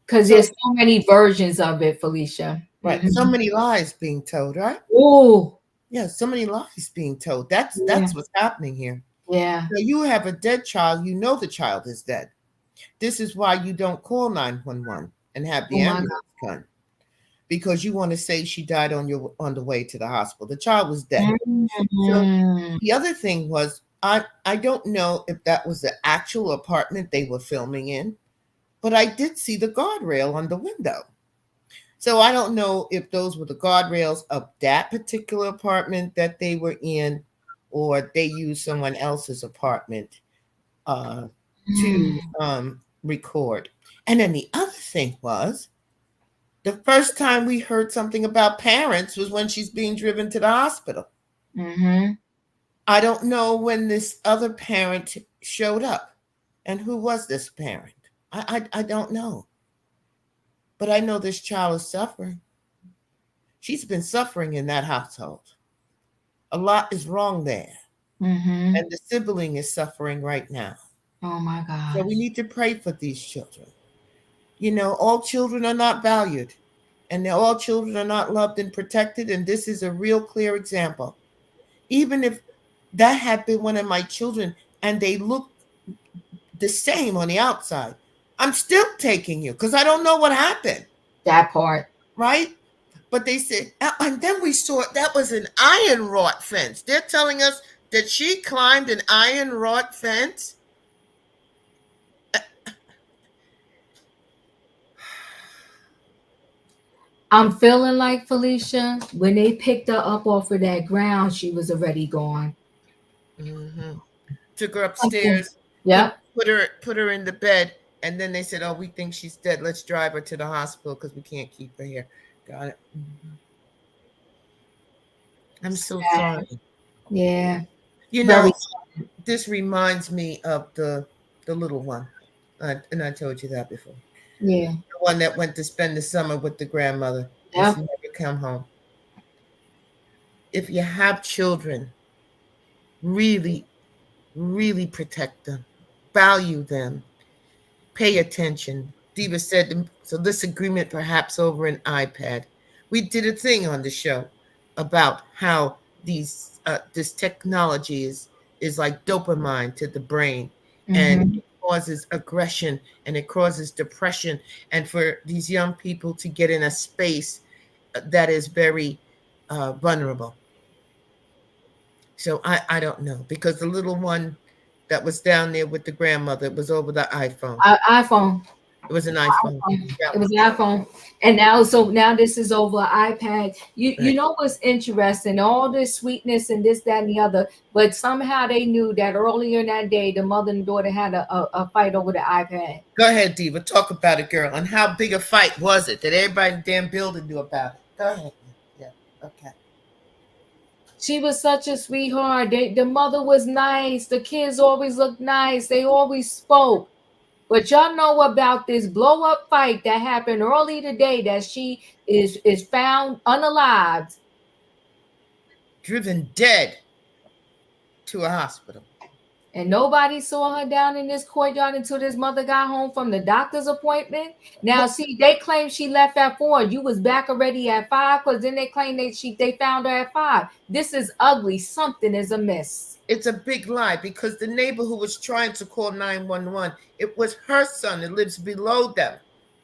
Because there's so many versions of it, Felicia. Right. So many lies being told, right? Oh. Yeah, so many lies being told. That's what's happening here. Yeah. So you have a dead child, the child is dead. This is why you don't call 911 and have the ambulance come. Because you want to say she died on the way to the hospital. The child was dead. So the other thing was, I don't know if that was the actual apartment they were filming in, but I did see the guardrail on the window. So I don't know if those were the guardrails of that particular apartment that they were in, or they used someone else's apartment to record. And then the other thing was, the first time we heard something about parents was when she's being driven to the hospital. Mm-hmm. I don't know when this other parent showed up. And who was this parent? I don't know. But I know this child is suffering. She's been suffering in that household. A lot is wrong there. Mm-hmm. And the sibling is suffering right now. Oh, my God. So we need to pray for these children. All children are not valued. And all children are not loved and protected. And this is a real clear example. Even if that had been one of my children and they look the same on the outside, I'm still taking you because I don't know what happened. That part. Right? But they said, and then we saw that was an iron wrought fence. They're telling us that she climbed an iron wrought fence. I'm feeling like, Felicia, when they picked her up off of that ground, she was already gone. Mm-hmm. Took her upstairs. Yeah. Put her in the bed, and then they said, "Oh, we think she's dead. Let's drive her to the hospital because we can't keep her here." Got it. Mm-hmm. I'm so sorry. Yeah. This reminds me of the little one, and I told you that before. Yeah. The one that went to spend the summer with the grandmother. Yeah. And she never come home. If you have children, really, really protect them, value them, pay attention. Diva said, so this agreement perhaps over an iPad. We did a thing on the show about how this technology is like dopamine to the brain, and Mhm. it causes aggression and it causes depression, and for these young people to get in a space that is very vulnerable. So I don't know, because the little one that was down there with the grandmother was over the iPhone. iPhone. It was an iPhone. Yeah. It was an iPhone. And now this is over iPad. You Right. know what's interesting? All this sweetness and this, that, and the other, but somehow they knew that earlier in that day, the mother and daughter had a fight over the iPad. Go ahead, Diva. Talk about it, girl. And how big a fight was it that everybody in the damn building knew about it? Go ahead. Yeah. Okay. She was such a sweetheart. The mother was nice. The kids always looked nice. They always spoke. But y'all know about this blow up fight that happened early today, that she is found unalived. Driven dead to a hospital. And nobody saw her down in this courtyard until this mother got home from the doctor's appointment. Now, see, they claim she left at 4. You was back already at 5, because then they claim they found her at 5. This is ugly. Something is amiss. It's a big lie, because the neighbor who was trying to call 911, it was her son that lives below them.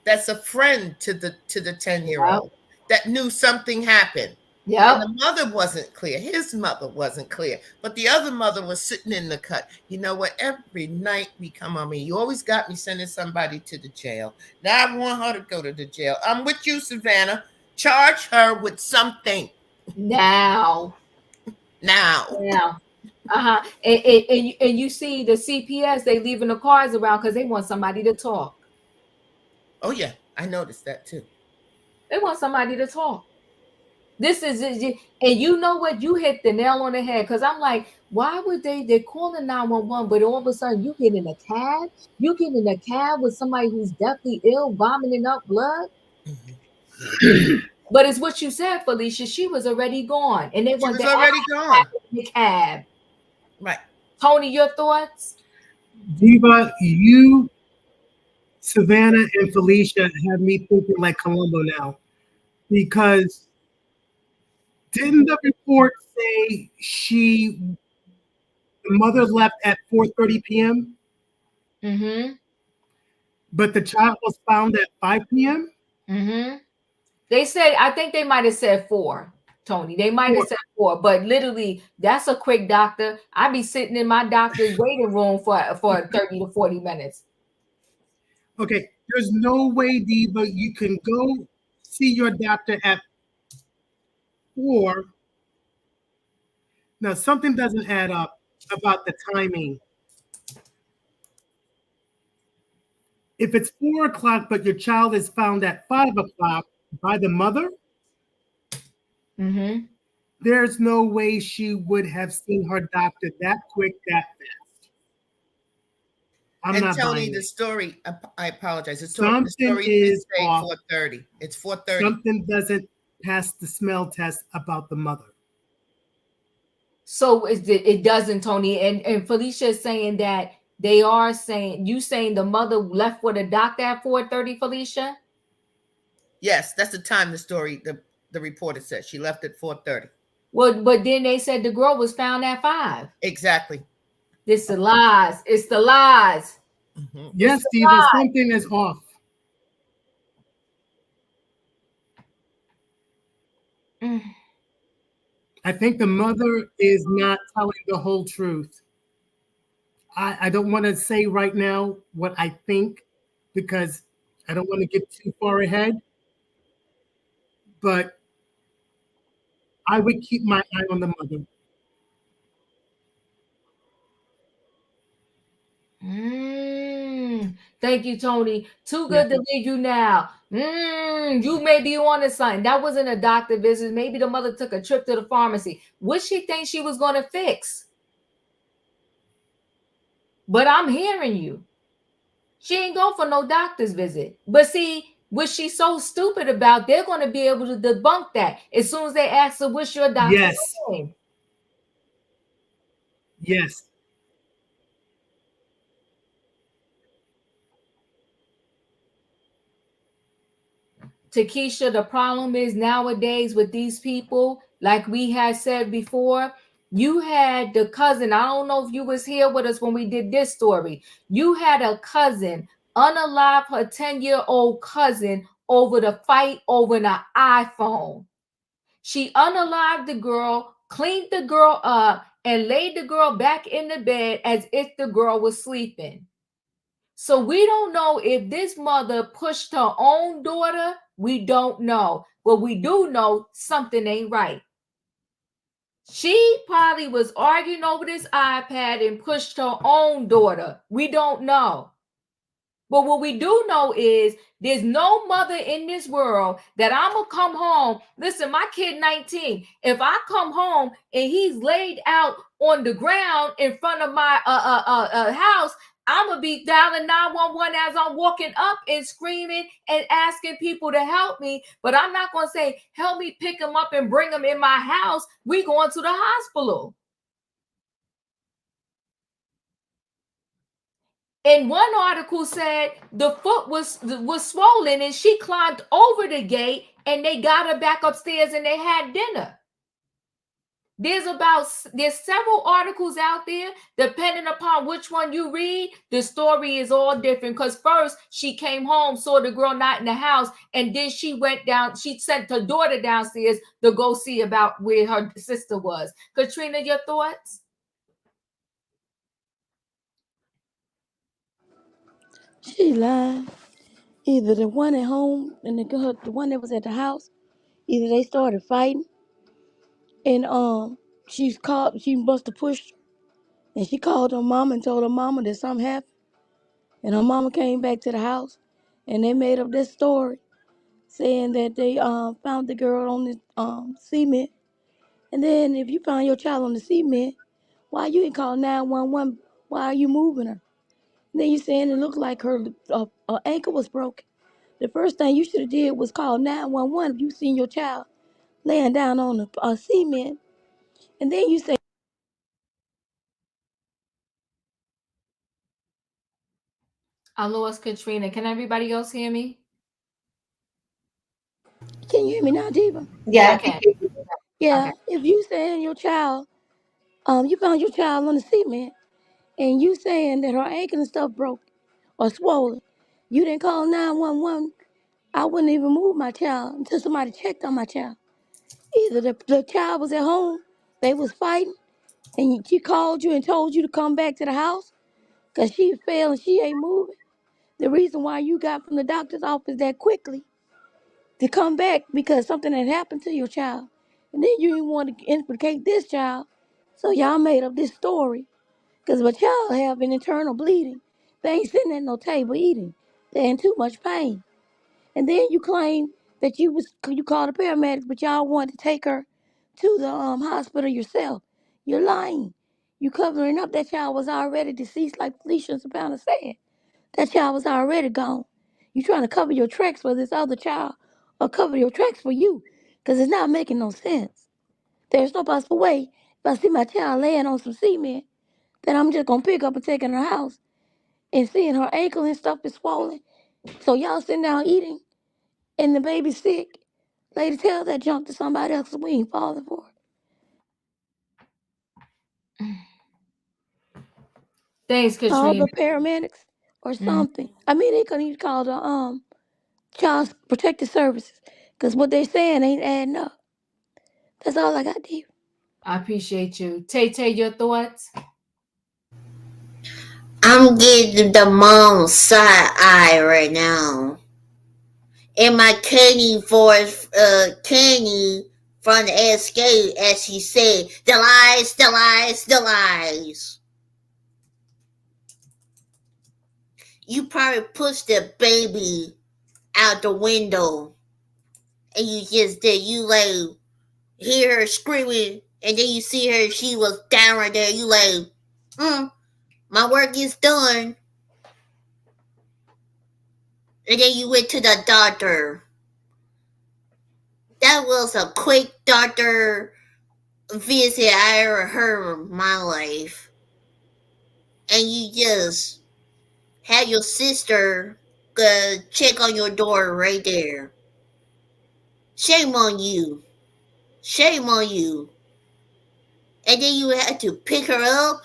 That's a friend to the 10-year-old that knew something happened. Yeah. And the mother wasn't clear. His mother wasn't clear. But the other mother was sitting in the cut. You know what? Every night we come on me, you always got me sending somebody to the jail. Now I want her to go to the jail. I'm with you, Savannah. Charge her with something. Now. Uh-huh. And you see the CPS, they leaving the cars around because they want somebody to talk. Oh, yeah. I noticed that too. They want somebody to talk. This is, and you know what? You hit the nail on the head, because I'm like, why would they're calling 911, but all of a sudden you get in a cab? You get in a cab with somebody who's definitely ill, vomiting up blood? Mm-hmm. But it's what you said, Felicia. She was already gone, and they want was already gone in the cab. Right. Tony, your thoughts? Diva, you, Savannah, and Felicia have me thinking like Columbo now, because didn't the report say the mother left at 4:30 p.m.? Mm-hmm. But the child was found at 5 p.m.? Mm-hmm. They said, I think they might have said 4, Tony. They might have said 4, but literally, that's a quick doctor. I be sitting in my doctor's waiting room for 30 to 40 minutes. Okay, there's no way, Diva, you can go see your doctor at 4. Now, something doesn't add up about the timing. If it's 4 o'clock, but your child is found at 5 o'clock by the mother, mm-hmm. There's no way she would have seen her doctor that quick, that fast. I'm not Tony, buying the it. story, I apologize. The Something story is say off. 4:30. It's 4:30. Something doesn't pass the smell test about the mother. So it doesn't, Tony. And Felicia is saying that they are saying, you saying the mother left with a doctor at 4:30, Felicia? Yes, that's the time the reporter said. She left at 4:30. Well, but then they said the girl was found at 5. Exactly. It's the lies. It's the lies. Mm-hmm. Yes, Diva, something is off. I think the mother is not telling the whole truth. I don't want to say right now what I think, because I don't want to get too far ahead. But I would keep my eye on the mother. Thank you, Tony. Too good to leave you now. You may be on to something. That wasn't a doctor visit. Maybe the mother took a trip to the pharmacy. What she think she was going to fix? But I'm hearing you. She ain't going for no doctor's visit. But see, what she's so stupid about, they're going to be able to debunk that as soon as they ask her, what's your doctor's name? Yes. Takesha, the problem is nowadays with these people, like we had said before, you had the cousin. I don't know if you was here with us when we did this story. You had a cousin unalive her 10-year-old cousin over the fight over an iPhone. She unalived the girl, cleaned the girl up, and laid the girl back in the bed as if the girl was sleeping. So we don't know if this mother pushed her own daughter. We don't know. But we do know something ain't right. She probably was arguing over this iPad and pushed her own daughter. We don't know. But what we do know is there's no mother in this world that I'm going to come home. Listen, my kid 19. If I come home and he's laid out on the ground in front of my house, I'm going to be dialing 911 as I'm walking up and screaming and asking people to help me. But I'm not going to say, help me pick him up and bring him in my house. We going to the hospital. And one article said the foot was swollen and she climbed over the gate and they got her back upstairs and they had dinner. There's several articles out there. Depending upon which one you read, the story is all different. Because first she came home, saw the girl not in the house, and then she went down. She sent her daughter downstairs to go see about where her sister was. Katrina, your thoughts? She lied. Either the one at home and the one that was at the house, either they started fighting, and she must have pushed her, and she called her mama and told her mama that something happened, and her mama came back to the house, and they made up this story, saying that they found the girl on the cement, and then if you found your child on the cement, why you ain't call 911? Why are you moving her? And then you saying it looked like her ankle was broken. The first thing you should have did was call 911 if you seen your child laying down on the cement. And then you say, I lost Katrina. Can everybody else hear me? can you hear me now, Diva? Yeah, I Yeah, I can. think Yeah, Okay. if you saying your child, you found your child on the cement, and you saying that her ankle and stuff broke or swollen, you didn't call 911. I wouldn't even move my child until somebody checked on my child. Either the child was at home, they was fighting, and she called you and told you to come back to the house because she fell and she ain't moving. The reason why you got from the doctor's office that quickly to come back because something had happened to your child. And then you didn't want to implicate this child. So y'all made up this story. Because if a child have an internal bleeding, they ain't sitting at no table eating. They're in too much pain. And then you claim that you called the paramedics, but y'all wanted to take her to the hospital yourself. You're lying. You covering up that child was already deceased, like Felicia Savannah said. That child was already gone. You trying to cover your tracks for this other child or cover your tracks for you because it's not making no sense. There's no possible way if I see my child laying on some cement that I'm just going to pick up and take in her house and seeing her ankle and stuff is swollen. So y'all sitting down eating and the baby's sick. Lady, tell that junk to somebody else. We ain't falling for it. Thanks, Call Katrina. the paramedics or Mhm. something. I mean, they couldn't even call the Child Protective Services because what they're saying ain't adding up. That's all I got, Dave. I appreciate you. Tay, your thoughts? I'm getting the mom side eye right now. And my Kenny from the escape, as she said, the lies, the lies, the lies. You probably pushed the baby out the window, and you just did. You like hear her screaming, and then you see her. She was down right there. You like, my work is done. And then you went to the doctor. That was a quick doctor visit I ever heard in my life. And you just had your sister check on your door right there. Shame on you. Shame on you. And then you had to pick her up.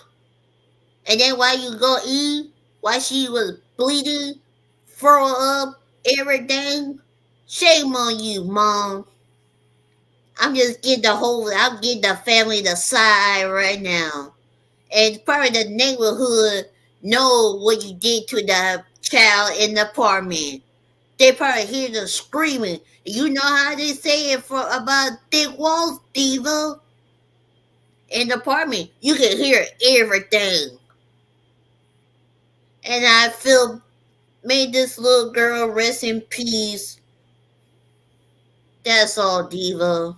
And then while you go eat, while she was bleeding, throw up, everything. Shame on you, Mom. I'm getting the family the side right now. And probably the neighborhood know what you did to the child in the apartment. They probably hear the screaming. You know how they say it for about thick walls, Diva? In the apartment, you can hear everything. And I feel, may this little girl rest in peace. That's all, Diva.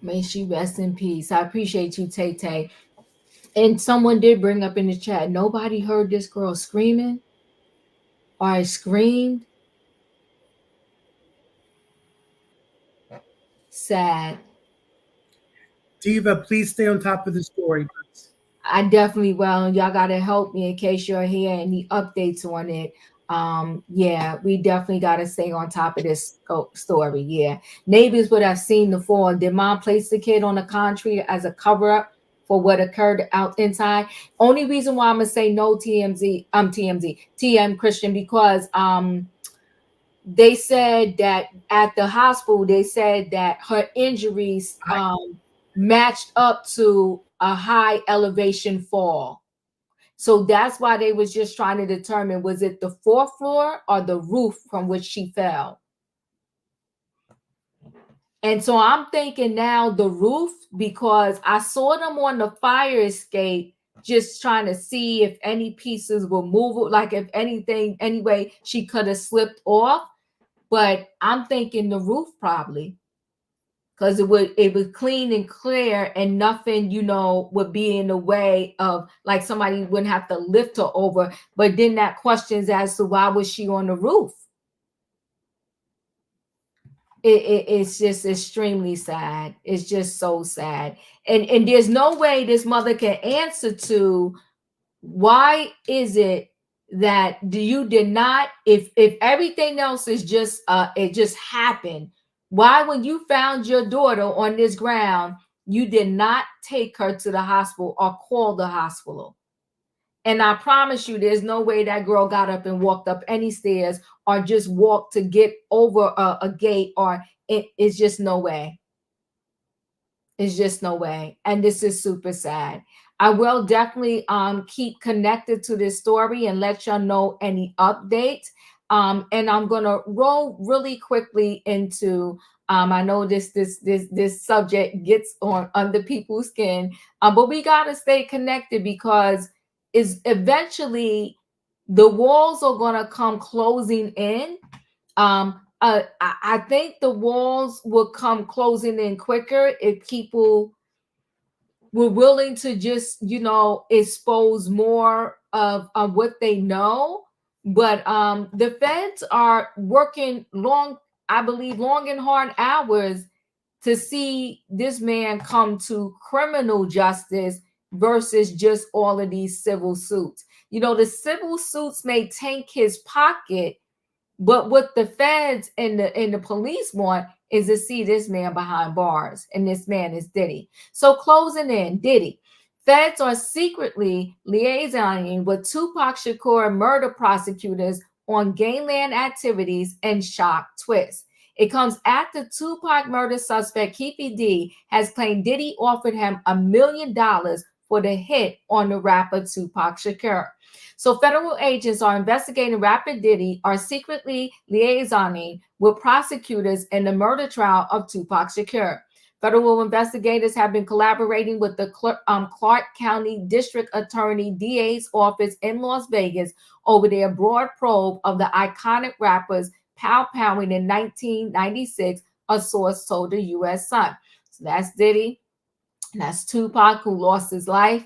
May she rest in peace. I appreciate you, Tay Tay. And someone did bring up in the chat, nobody heard this girl screaming or I screamed. Sad. Diva, please stay on top of the story. I definitely will. And y'all got to help me in case you're here. Any updates on it? Yeah, we definitely got to stay on top of this story. Yeah. Neighbors would have seen the fall. Did mom place the kid on the concrete as a cover up for what occurred out inside? Only reason why I'm going to say no TM Christian, because they said that at the hospital, they said that her injuries matched up to a high elevation fall. So that's why they was just trying to determine, was it the fourth floor or the roof from which she fell? And so I'm thinking now the roof, because I saw them on the fire escape, just trying to see if any pieces were movable, like if anything, anyway, she could have slipped off. But I'm thinking the roof probably, because it would clean and clear and nothing, would be in the way of, like, somebody wouldn't have to lift her over. But then that questions as to why was she on the roof? It's just extremely sad. It's just so sad. And there's no way this mother can answer to why is it that you did not, if everything else is just it just happened, why when you found your daughter on this ground, you did not take her to the hospital or call the hospital? And I promise you, there's no way that girl got up and walked up any stairs or just walked to get over a gate, or it's just no way. It's just no way. And this is super sad. I will definitely keep connected to this story and let y'all know any updates. And I'm gonna roll really quickly into I know this subject gets on under people's skin, but we gotta stay connected, because is eventually the walls are gonna come closing in. I think the walls will come closing in quicker if people were willing to just, expose more of what they know. But the feds are working long and hard hours to see this man come to criminal justice versus just all of these civil suits. The civil suits may tank his pocket, but what the feds and the police want is to see this man behind bars, and this man is Diddy. So closing in, Diddy. Feds are secretly liaisoning with Tupac Shakur murder prosecutors on gangland activities and shock twist. It comes after Tupac murder suspect Keefe D has claimed Diddy offered him $1 million for the hit on the rapper Tupac Shakur. So federal agents are investigating rapper Diddy are secretly liaisoning with prosecutors in the murder trial of Tupac Shakur. Federal investigators have been collaborating with the Clark County District Attorney DA's office in Las Vegas over their broad probe of the iconic rappers Pow Powing in 1996, a source told the U.S. Sun. So that's Diddy, that's Tupac, who lost his life,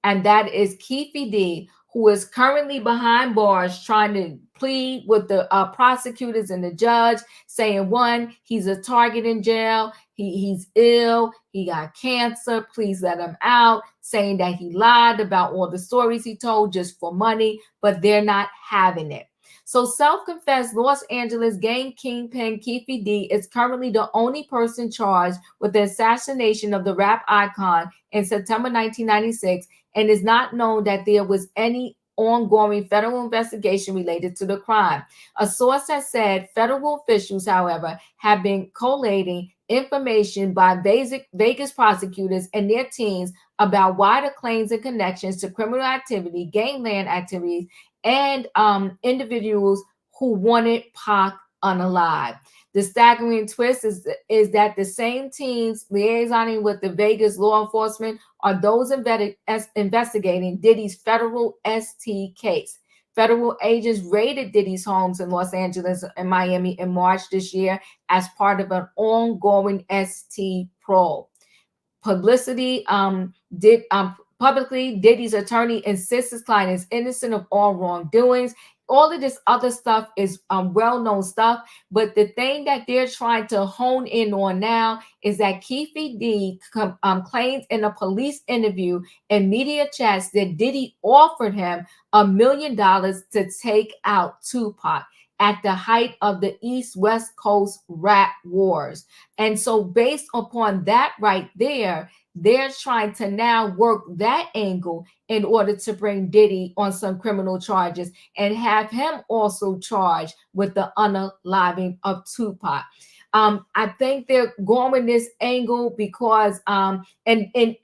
and that is Keefe D, who is currently behind bars trying to plead with the prosecutors and the judge, saying, one, he's a target in jail, he's ill, he got cancer, please let him out, saying that he lied about all the stories he told just for money, but they're not having it. So self-confessed Los Angeles gang kingpin Keefe D is currently the only person charged with the assassination of the rap icon in September 1996, and is not known that there was any ongoing federal investigation related to the crime. A source has said federal officials, however, have been collating information by Vegas prosecutors and their teams about wider claims and connections to criminal activity, gangland activities, and individuals who wanted Pac unalive. The staggering twist is that the same teams liaisoning with the Vegas law enforcement are those investigating Diddy's federal ST case. Federal agents raided Diddy's homes in Los Angeles and Miami in March this year as part of an ongoing ST probe. Publicly, Diddy's attorney insists his client is innocent of all wrongdoings. All of this other stuff is well-known stuff, but the thing that they're trying to hone in on now is that Keefe D claims in a police interview and media chats that Diddy offered him $1 million to take out Tupac at the height of the East-West Coast rap wars. And so based upon that right there, they're trying to now work that angle in order to bring Diddy on some criminal charges and have him also charged with the unaliving of Tupac. I think they're going this angle because let me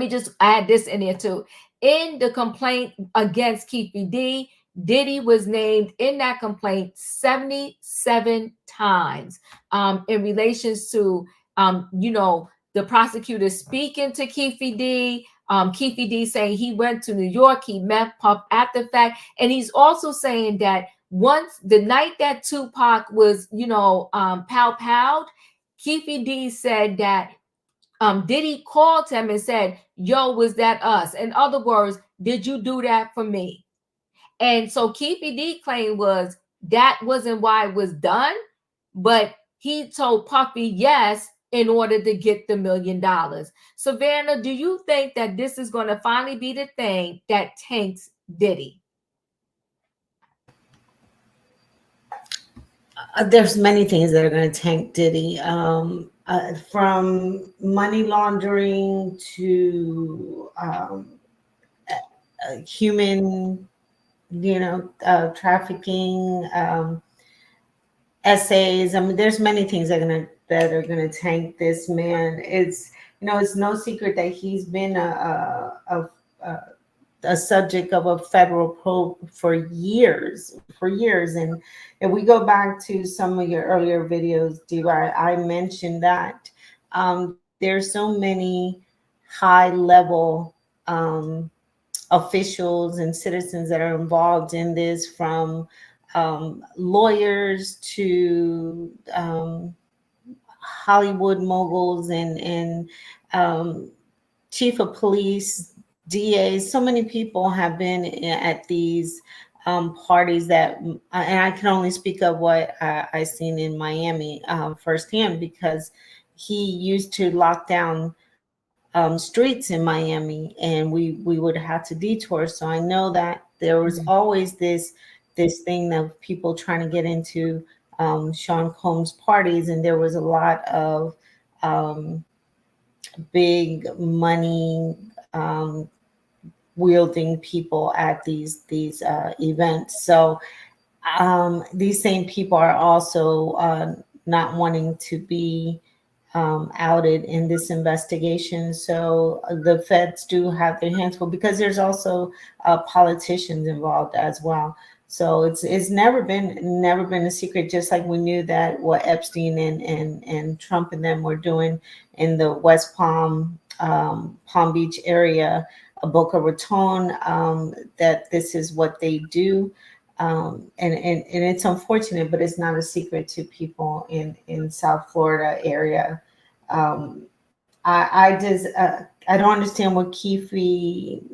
just add this in there too. In the complaint against Keefe D, Diddy was named in that complaint 77 times in relations to the prosecutor speaking to Keefe D, Keefe D saying he went to New York, he met Puff at the fact, and he's also saying that once the night that Tupac was, pow-powed, Keefe D said that Diddy called him and said, "Yo, was that us?" In other words, did you do that for me? And so Keefe D claim was that wasn't why it was done, but he told Puffy yes in order to get the $1 million. Savannah, do you think that this is going to finally be the thing that tanks Diddy? There's many things that are going to tank Diddy, from money laundering to human, trafficking, essays. I mean, there's many things that are gonna tank this man. It's no secret that he's been a subject of a federal probe for years. And if we go back to some of your earlier videos, Diva, I mentioned that there's so many high level officials and citizens that are involved in this, from lawyers to Hollywood moguls and chief of police, DAs. So many people have been at these parties that, and I can only speak of what I seen in Miami firsthand, because he used to lock down streets in Miami, and we would have to detour. So I know that there was always this thing of people trying to get into Sean Combs parties, and there was a lot of big money wielding people at these events. So these same people are also not wanting to be outed in this investigation. So the feds do have their hands full, because there's also politicians involved as well. So it's never been a secret. Just like we knew that what Epstein and Trump and them were doing in the West Palm Beach area, Boca Raton, that this is what they do. And it's unfortunate, but it's not a secret to people in South Florida area. I don't understand what Keefe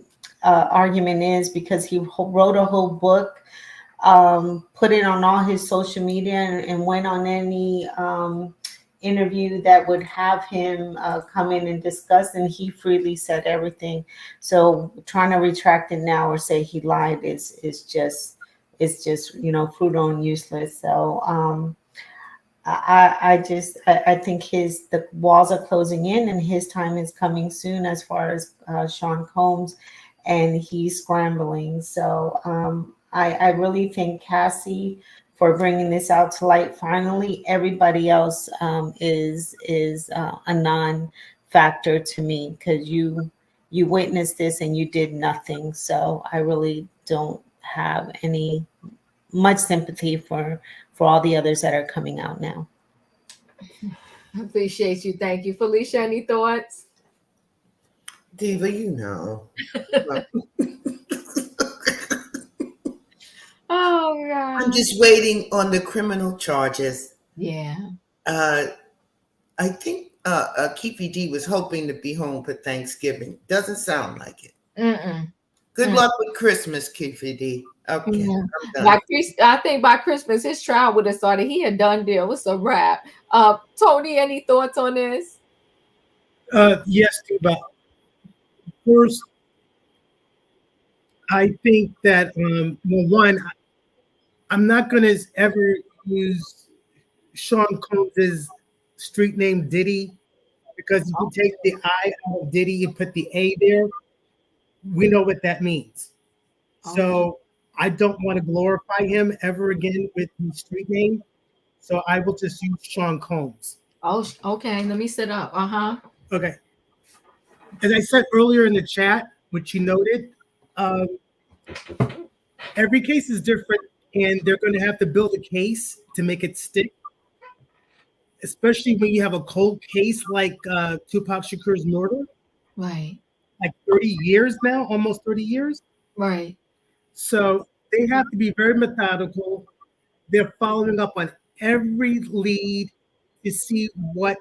argument is, because he wrote a whole book, put it on all his social media, and went on any interview that would have him come in and discuss, and he freely said everything. So trying to retract it now or say he lied is just it's just, fruitful and useless. So I think the walls are closing in, and his time is coming soon as far as Sean Combs, and he's scrambling. So I really thank Cassie for bringing this out to light. Finally, everybody else is a non-factor to me, because you witnessed this and you did nothing. So I really don't have any much sympathy for all the others that are coming out now. I appreciate you. Thank you. Felicia, any thoughts? Diva, you know. Oh, God. I'm just waiting on the criminal charges. Yeah. I think Keefe D was hoping to be home for Thanksgiving. Doesn't sound like it. Mm-mm. Good luck with Christmas, Keefe D. Okay, Yeah. I'm done. I think by Christmas his trial would have started. He a done deal. It's a wrap. Tony, any thoughts on this? Yes, but first, I think that one, I'm not going to ever use Sean Combs' street name Diddy, because if you take the I out of Diddy and put the A there, we know what that means. So I don't want to glorify him ever again with his street name. So I will just use Sean Combs. Oh, okay. Let me sit up. Okay. As I said earlier in the chat, which you noted, every case is different, and they're going to have to build a case to make it stick, especially when you have a cold case like Tupac Shakur's murder. Right. Like 30 years now, almost 30 years. Right. So they have to be very methodical. They're following up on every lead to see what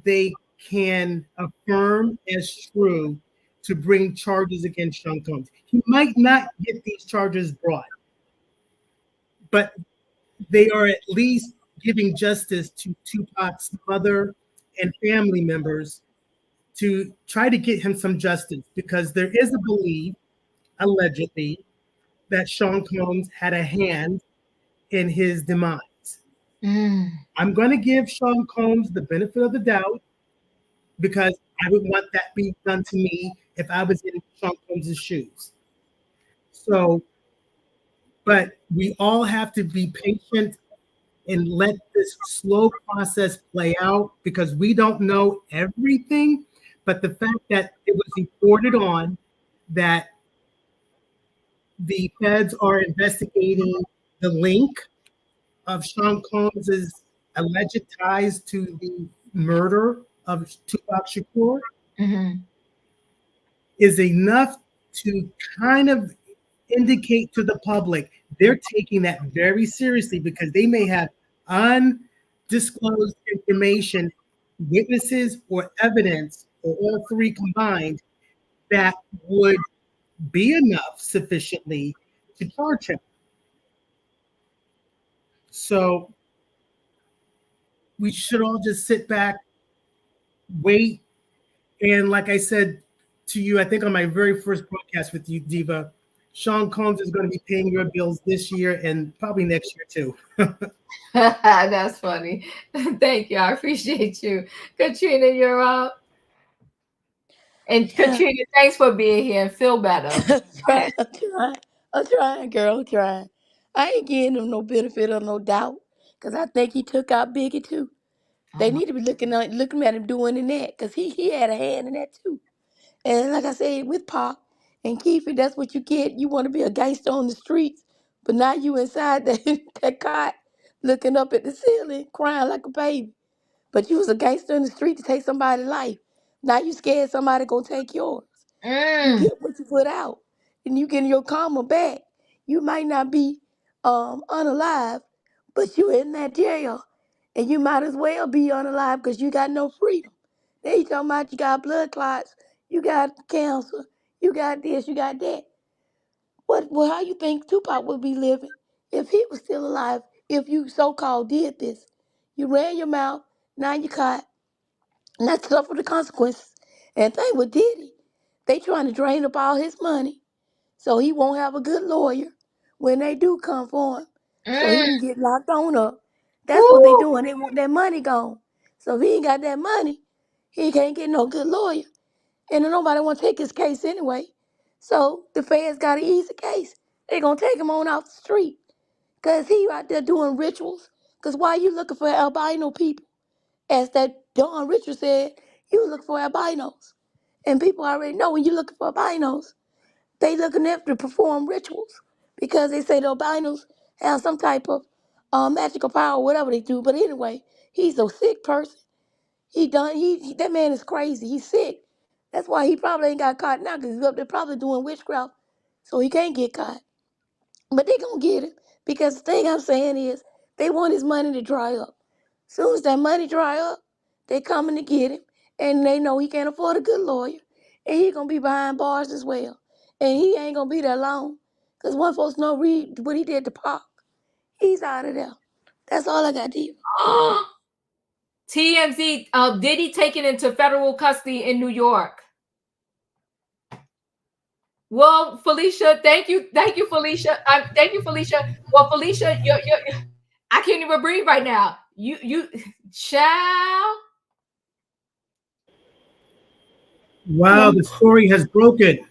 they can affirm as true to bring charges against Sean Combs. He might not get these charges brought, but they are at least giving justice to Tupac's mother and family members to try to get him some justice, because there is a belief, allegedly, that Sean Combs had a hand in his demise. I'm going to give Sean Combs the benefit of the doubt, because I would want that being done to me if I was in Sean Combs' shoes. So, but we all have to be patient and let this slow process play out, because we don't know everything. But the fact that it was reported on that the feds are investigating the link of Sean Combs' alleged ties to the murder of Tupac Shakur is enough to kind of indicate to the public they're taking that very seriously, because they may have undisclosed information, witnesses, or evidence, or all three combined, that would be enough sufficiently to charge him. So we should all just sit back, wait, and like I said to you, I think on my very first broadcast with you, Diva, Sean Combs is going to be paying your bills this year and probably next year too. That's funny. Thank you. I appreciate you. Katrina, you're up. And Katrina, thanks for being here and feel better. I'm trying, girl. I'm trying. I ain't giving him no benefit of no doubt, because I think he took out Biggie too. They need to be looking at him doing in that, because he had a hand in that too. And like I said, with Pop and Keefe, that's what you get. You want to be a gangster on the streets, but now you inside that cot looking up at the ceiling, crying like a baby. But you was a gangster in the street to take somebody's life. Now you scared somebody gonna take yours. You get what you put out, and you getting your karma back. You might not be unalive, but you in that jail, and you might as well be unalive because you got no freedom. They talking about you got blood clots, you got cancer, you got this, you got that. Well, how you think Tupac would be living if he was still alive? If you so-called did this, you ran your mouth, now you caught, now suffer the consequences. And thing with Diddy, they trying to drain up all his money so he won't have a good lawyer when they do come for him, so he Mm. can get locked on up. That's what they doing. They want that money gone. So if he ain't got that money, he can't get no good lawyer. And then nobody want to take his case anyway. So the feds got to ease the case. They going to take him on off the street. Because he out there doing rituals. Because why you looking for albino people? As that Don Richard said, you look for albinos. And people already know when you looking for albinos, they looking there to perform rituals. Because they say the albinos have some type of magical power, whatever they do. But anyway, he's a sick person. That man is crazy. He's sick. That's why he probably ain't got caught now, because he's up there probably doing witchcraft. So he can't get caught. But they gonna get him. Because the thing I'm saying is they want his money to dry up. Soon as that money dry up, they coming to get him. And they know he can't afford a good lawyer. And he gonna be behind bars as well. And he ain't gonna be there long. Because one folks know read what he did to Pac. He's out of there. That's all I got to you. TMZ, Diddy taken into federal custody in New York. Well, Felicia, thank you, Felicia. Thank you, Felicia. Well, Felicia, you're I can't even breathe right now. You, child. Wow, the story has broken.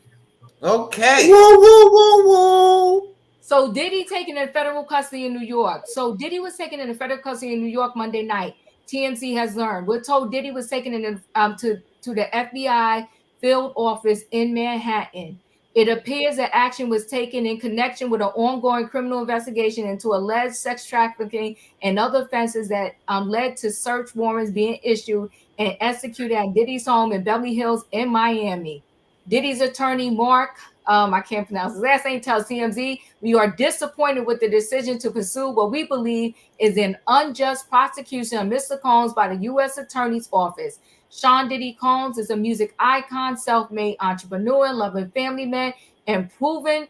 Okay. Whoa, whoa, whoa, whoa. So Diddy taken in federal custody in New York. So Diddy was taken into federal custody in New York Monday night. TMZ has learned. We're told Diddy was taken in to the FBI field office in Manhattan. It appears that action was taken in connection with an ongoing criminal investigation into alleged sex trafficking and other offenses that led to search warrants being issued and executed at Diddy's home in Beverly Hills in Miami. Diddy's attorney, Mark, I can't pronounce his last name, tells TMZ, we are disappointed with the decision to pursue what we believe is an unjust prosecution of Mr. Combs by the U.S. Attorney's Office. Sean Diddy Combs is a music icon, self-made entrepreneur, loving family man, and proven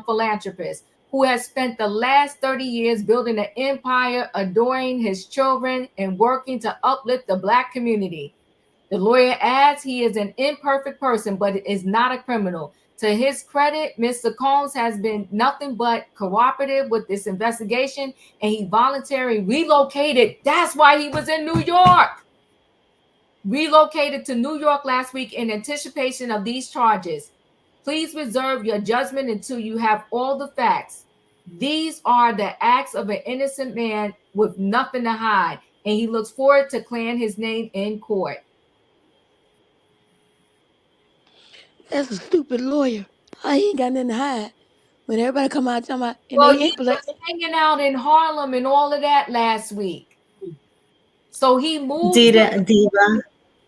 philanthropist who has spent the last 30 years building an empire, adoring his children, and working to uplift the Black community. The lawyer adds he is an imperfect person, but is not a criminal. To his credit, Mr. Combs has been nothing but cooperative with this investigation, and he voluntarily relocated. That's why he was in New York. Relocated to New York last week in anticipation of these charges. Please reserve your judgment until you have all the facts. These are the acts of an innocent man with nothing to hide, and he looks forward to clearing his name in court. That's a stupid lawyer. He ain't got nothing to hide. When everybody come out talking about, and Well, they he ain't was hanging out in Harlem and all of that last week. So he moved. Diva,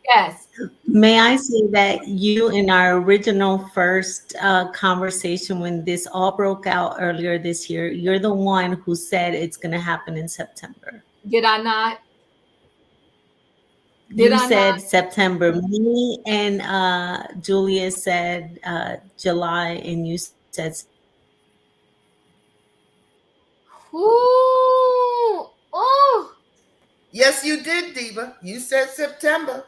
yes. May I say that you, in our original first conversation when this all broke out earlier this year, you're the one who said it's going to happen in September. Did I not? You said September. Me and Julia said July, and you said. Ooh, oh. Yes, you did, Diva. You said September.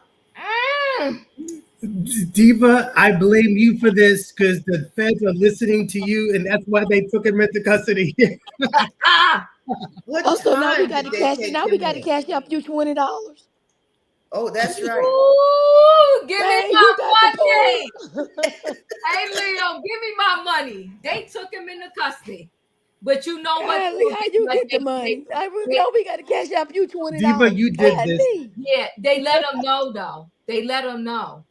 Diva, I blame you for this because the feds are listening to you, and that's why they took him into custody. What also, now we time got did to they cash. take Now we him got to in? cash up you $20. Oh, that's right. Ooh, give Man, me you my got money. the Hey, Leo, give me my money. They took him into custody. But you know what? Golly, how you get the money? No, we got to cash up you $20. Diva, you did this. Yeah, they let him know, though. They let him know.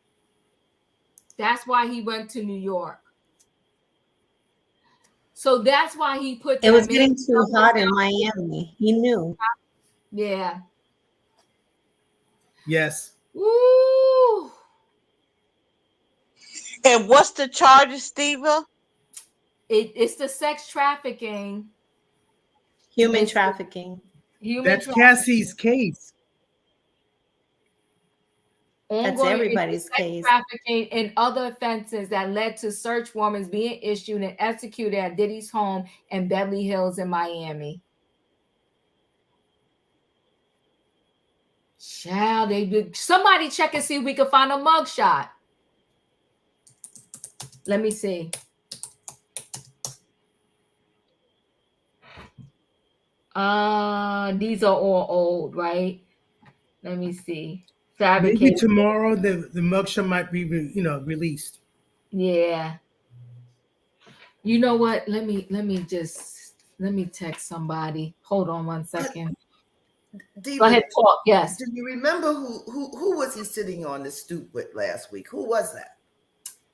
That's why he went to New York. So that's why he put It was getting too hot in Miami. He knew. Yeah. Yes. Woo. And what's the charges, Diva? It's the sex trafficking. Human trafficking. That's Cassie's case. That's everybody's case. Trafficking and other offenses that led to search warrants being issued and executed at Diddy's home in Beverly Hills in Miami. Child, somebody check and see if we can find a mugshot. Let me see. These are all old, right? Let me see. Maybe Fabricated. tomorrow the mugshot might be released. Yeah. You know what? Let me text somebody. Hold on one second. Diva, Go ahead, talk. Yes. Do you remember who was he sitting on the stoop with last week? Who was that?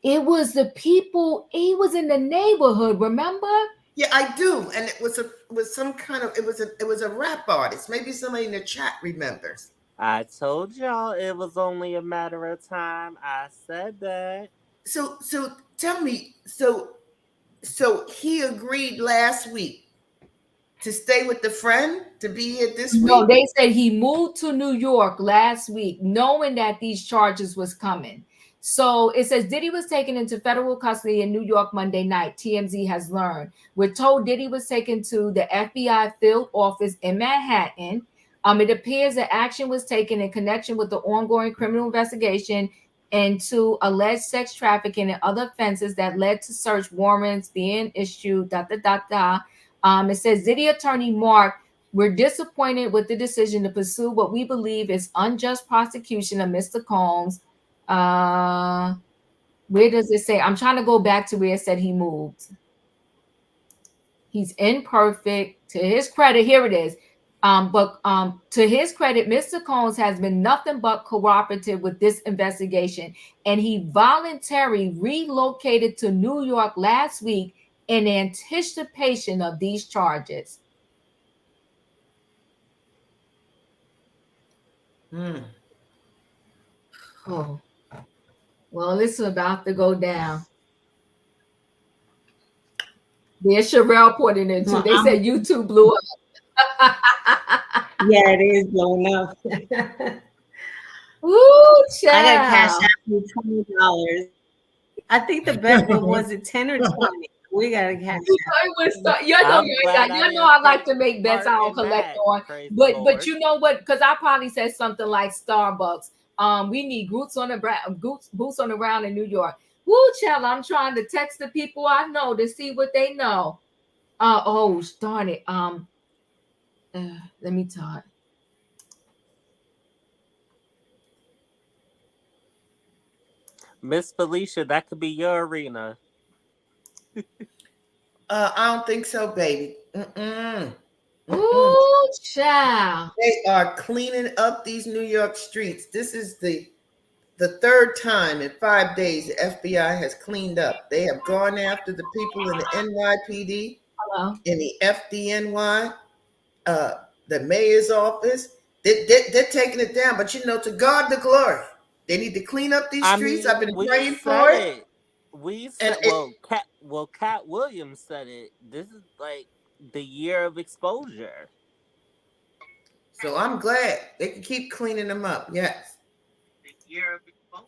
It was the people. He was in the neighborhood. Remember? Yeah, I do. And it was some kind of it was a rap artist. Maybe somebody in the chat remembers. I told y'all it was only a matter of time. I said that. So tell me, so he agreed last week to stay with the friend to be here this No, week? they said he moved to New York last week, knowing that these charges was coming. So it says Diddy was taken into federal custody in New York Monday night. TMZ has learned. We're told Diddy was taken to the FBI field office in Manhattan. It appears that action was taken in connection with the ongoing criminal investigation into alleged sex trafficking and other offenses that led to search warrants being issued. It says Diddy attorney Mark, we're disappointed with the decision to pursue what we believe is unjust prosecution of Mr. Combs. Where does it say? I'm trying to go back to where it said he moved. He's imperfect. To his credit, here it is. But to his credit, Mr. Combs has been nothing but cooperative with this investigation, and he voluntarily relocated to New York last week in anticipation of these charges. Oh, well, it's about to go down. There's Sherelle putting it too. They said YouTube blew up. Yeah, it is blown up. Ooh, child. I got cash out for $20. I think the bet was it 10 or 20. We got to cash out. You know I like to make bets I don't collect on. But you know what? Because I probably said something like Starbucks. We need boots on the ground in New York. Woo, child, I'm trying to text the people I know to see what they know. Oh, darn it. Let me talk. Miss Felicia, that could be your arena. I don't think so, baby. Ooh, child. They are cleaning up these New York streets. This is the third time in 5 days the FBI has cleaned up. They have gone after the people in the NYPD, in the FDNY, the mayor's office. They're taking it down. But to God the glory. They need to clean up these streets. I've been praying for it. We said, Cat Williams said it. This is like the year of exposure. So I'm glad they can keep cleaning them up. Yes. The year of exposure.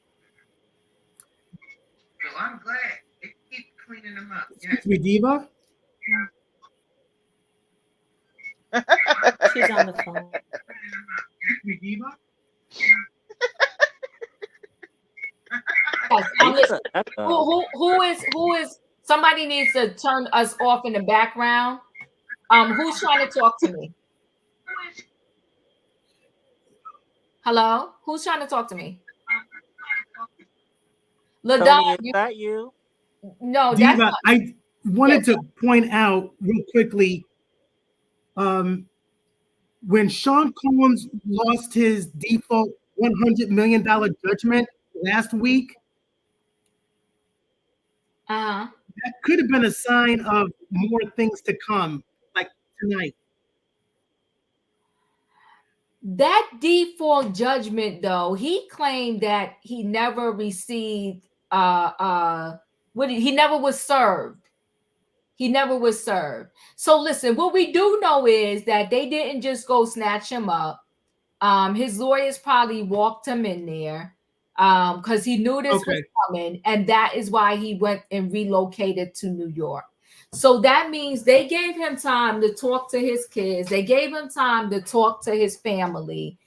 So I'm glad they can keep cleaning them up. Yes. Excuse me, Diva. She's on the phone. Diva. Who is somebody needs to turn us off in the background. Who's trying to talk to me? Hello? Who's trying to talk to me? Tony, is that you? No, Diva, that's not. I wanted to point out real quickly, when Sean Combs lost his default $100 million judgment last week, that could have been a sign of more things to come, like tonight. That default judgment, though, he claimed that he never received he never was served. He never was served. So listen, what we do know is that they didn't just go snatch him up. His lawyers probably walked him in there because he knew this was coming, and that is why he went and relocated to New York. So that means they gave him time to talk to his kids. They gave him time to talk to his family.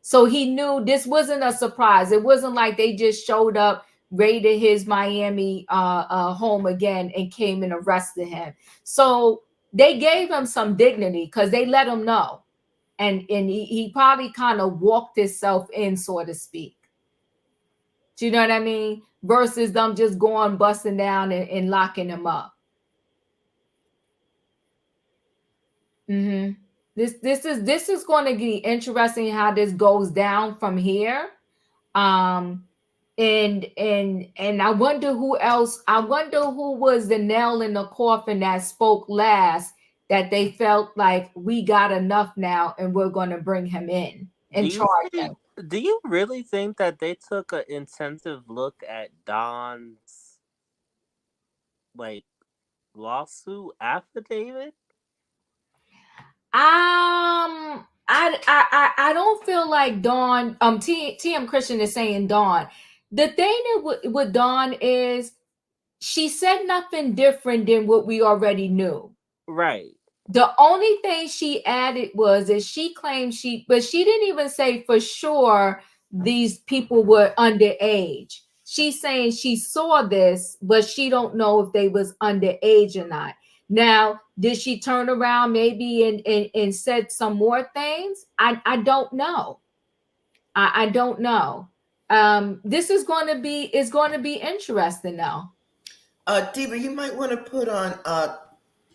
So he knew this wasn't a surprise. It wasn't like they just showed up, raided his Miami home again, and came and arrested him. So they gave him some dignity because they let him know. And he probably kind of walked himself in, so to speak. Do you know what I mean? Versus them just going busting down and locking him up. This is going to be interesting how this goes down from here. And I wonder who else. I wonder who was the nail in the coffin that spoke last. That they felt like we got enough now, and we're going to bring him in and charge him. Do you really think that they took an intensive look at Don's like lawsuit affidavit? I don't feel like Dawn. TM Christian is saying Dawn. The thing with Dawn is she said nothing different than what we already knew. Right. The only thing she added was that she claimed but she didn't even say for sure these people were underage. She's saying she saw this, but she don't know if they was underage or not. Now, did she turn around maybe and said some more things? I don't know. I don't know. This is going to be interesting though. Diva, you might want to put on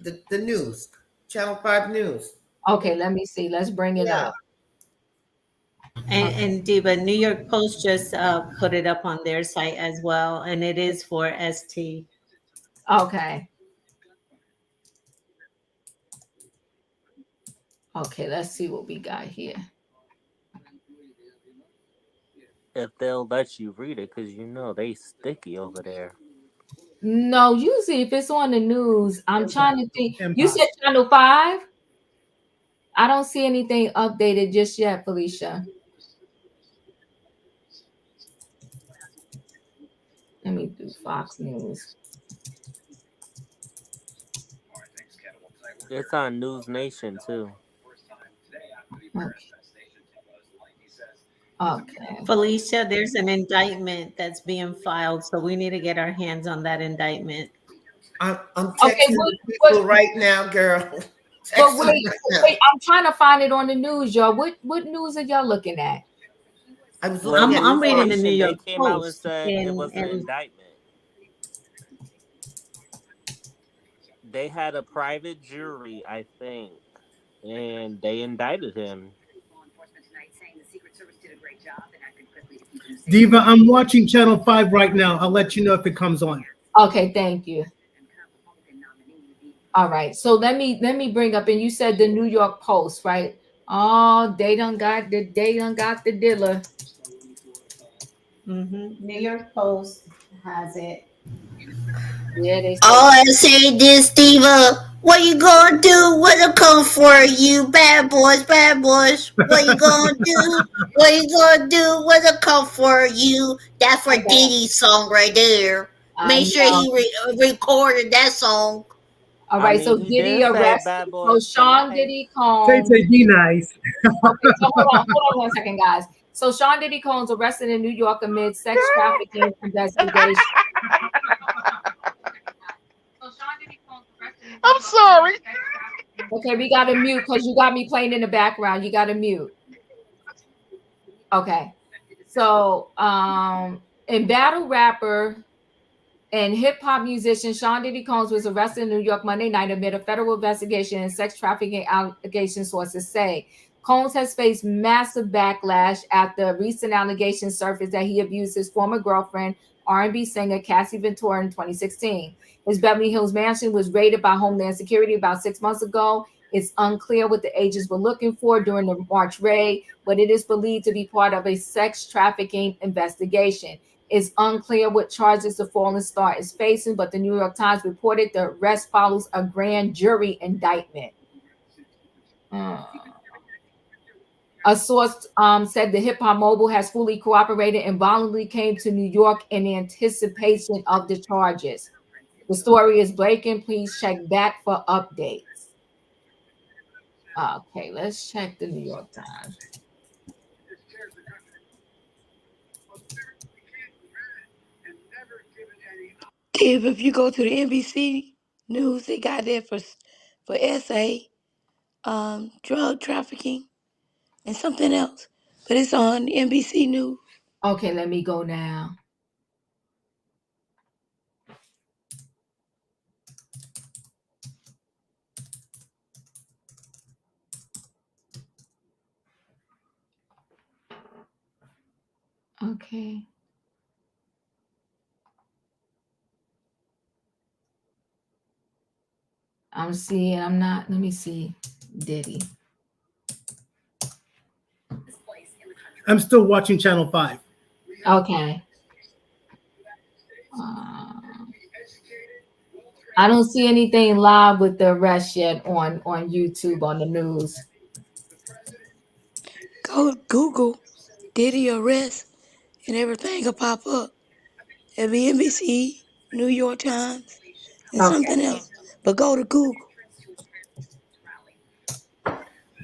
the news, Channel 5 News. Okay, let me see. Let's bring it up. And Diva, New York Post just put it up on their site as well, and it is for ST. Okay. Okay, let's see what we got here. If they'll let you read it, because you know they sticky over there. No, usually if it's on the news, I'm trying to think. You said Channel 5? I don't see anything updated just yet, Felicia. Let me do Fox News. It's on News Nation too. Okay. Felicia, there's an indictment that's being filed, so we need to get our hands on that indictment. I'm texting people right now, girl. But wait, I'm trying to find it on the news, y'all. What news are y'all looking at? I'm reading the New York They came out and Post, said it was an indictment. They had a private jury, I think, and they indicted him. Diva, I'm watching Channel 5 right now. I'll let you know if it comes on. Okay, thank you. All right, so let me bring up, and you said the New York Post, right? Oh, they done got the dealer. New York Post has it. Yeah, they all I say this, Diva. What you gonna do when I come for you, bad boys, bad boys? What you gonna do? What you gonna do when I come for you? That's for Diddy's song right there. Make sure he recorded that song. All right, so Diddy arrested. So Sean Diddy Combs. Say be nice. Okay, so hold on 1 second, guys. So Sean Diddy Combs arrested in New York amid sex trafficking investigation. I'm sorry. Okay, we got to mute because you got me playing in the background. You got to mute. Okay. So, and battle rapper and hip hop musician Sean Diddy Combs was arrested in New York Monday night amid a federal investigation and sex trafficking allegations, sources say. Combs has faced massive backlash after recent allegations surfaced that he abused his former girlfriend, R&B singer Cassie Ventura, in 2016. His Beverly Hills mansion was raided by Homeland Security about 6 months ago. It's unclear what the agents were looking for during the March raid, but it is believed to be part of a sex trafficking investigation. It's unclear what charges the fallen star is facing, but the New York Times reported the arrest follows a grand jury indictment. A source said the hip hop mogul has fully cooperated and voluntarily came to New York in anticipation of the charges. The story is breaking. Please check back for updates. Okay, let's check the New York Times. If you go to the NBC News, they got there for for SA, drug trafficking, and something else. But it's on NBC News. Okay, let me go now. Okay. Let me see. Diddy. I'm still watching Channel 5. Okay. I don't see anything live with the arrest yet on YouTube on the news. Go Google Diddy arrest and everything will pop up. It'll be NBC, New York Times, and Okay. something else. But go to Google.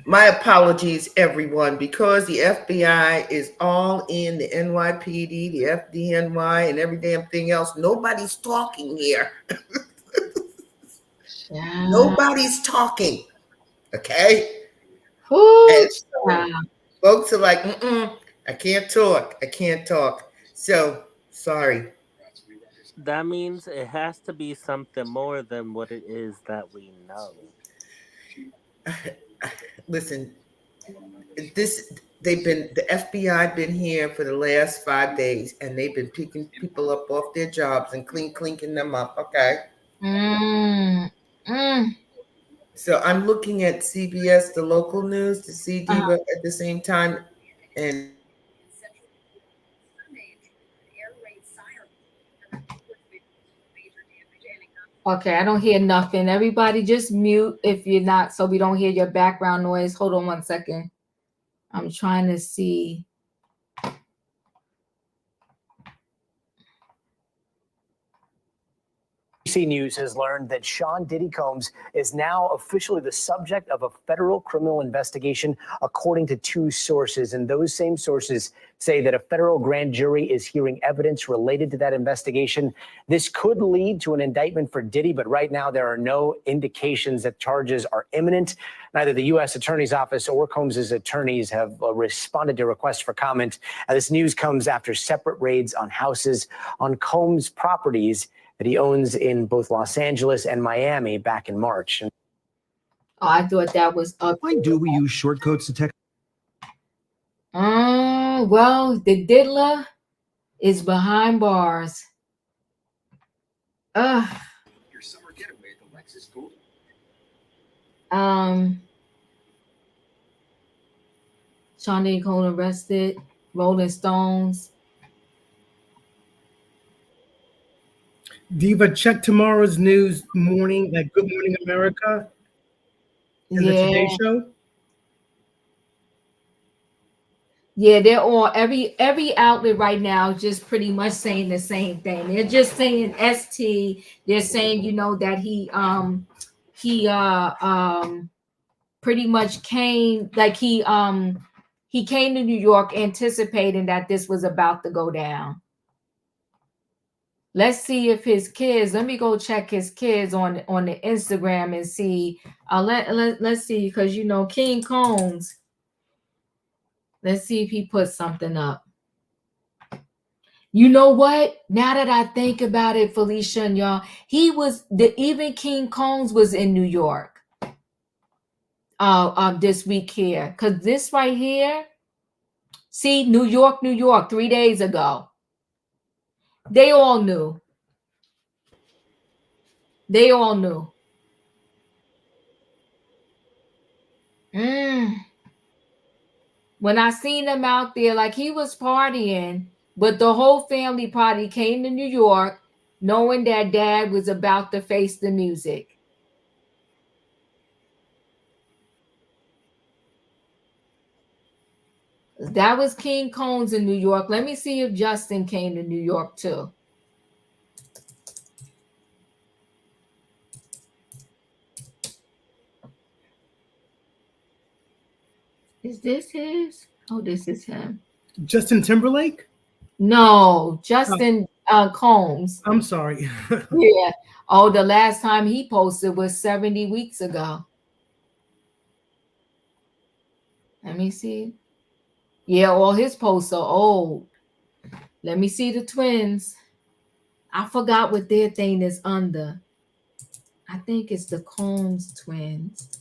My apologies, everyone, because the FBI is all in the NYPD, the FDNY, and every damn thing else. Nobody's talking here. Yeah. Nobody's talking. Okay? Ooh, And so folks are like, I can't talk. I can't talk. So, sorry. That means it has to be something more than what it is that we know. Listen, the FBI been here for the last 5 days, and they've been picking people up off their jobs and clinking them up. Okay. So I'm looking at CBS, the local news, to see Diva at the same time, and okay, I don't hear nothing. Everybody just mute if you're not, so we don't hear your background noise. Hold on one second. I'm trying to see. ABC News has learned that Sean Diddy Combs is now officially the subject of a federal criminal investigation, according to 2 sources. And those same sources say that a federal grand jury is hearing evidence related to that investigation. This could lead to an indictment for Diddy, but right now there are no indications that charges are imminent. Neither the U.S. Attorney's Office or Combs' attorneys have responded to requests for comment. This news comes after separate raids on houses on Combs' properties that he owns in both Los Angeles and Miami back in March. Oh, I thought that was up. Why do we use short codes to text? Well, the diddler is behind bars. Your summer getaway at the Lexus School. Sean Diddy Combs arrested. Rolling Stones. Diva, check tomorrow's news morning, like Good Morning America and the Today Show. Yeah, they're all every outlet right now just pretty much saying the same thing. They're just saying ST. They're saying, that he pretty much came, like he came to New York anticipating that this was about to go down. Let's see if his kids, let me go check his kids on the Instagram and see. Let's see, because King Combs. Let's see if he puts something up. You know what? Now that I think about it, Felicia and y'all, even King Combs was in New York this week here. Because this right here, see, New York, 3 days ago. They all knew. They all knew. When I seen him out there, like he was partying, but the whole family party came to New York knowing that dad was about to face the music. That was King Combs in New York. Let me see if Justin came to New York too. Is this his? Oh, this is him. Justin Timberlake? No, Justin Combs. I'm sorry. Yeah. Oh, the last time he posted was 70 weeks ago. Let me see. Yeah, all his posts are old. Let me see the twins. I forgot what their thing is under. I think it's the Combs twins.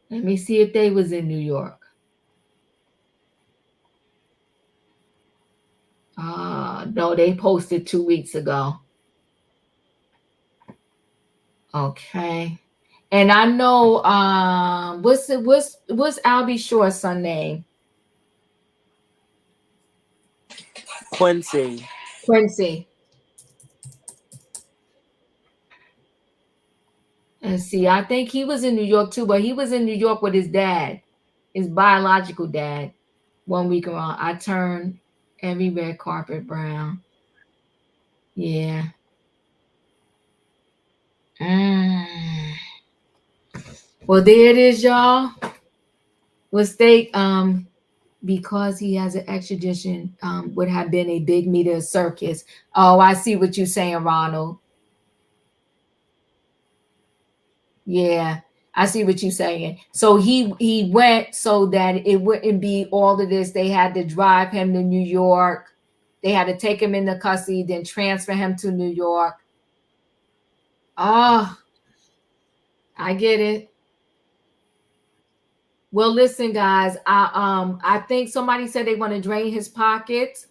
Let me see if they was in New York. No, they posted 2 weeks ago. Okay. And I know what's Albie Shore's son name? Quincy. Quincy. And see, I think he was in New York too, but he was in New York with his dad, his biological dad. 1 week around, I turned every red carpet brown. Yeah. Well, there it is, y'all. Was state because he has an extradition would have been a big media circus. Oh, I see what you're saying, Ronald. Yeah, I see what you're saying. So he went so that it wouldn't be all of this. They had to drive him to New York. They had to take him into custody, then transfer him to New York. Oh, I get it. Well, listen, guys. I think somebody said they want to drain his pockets.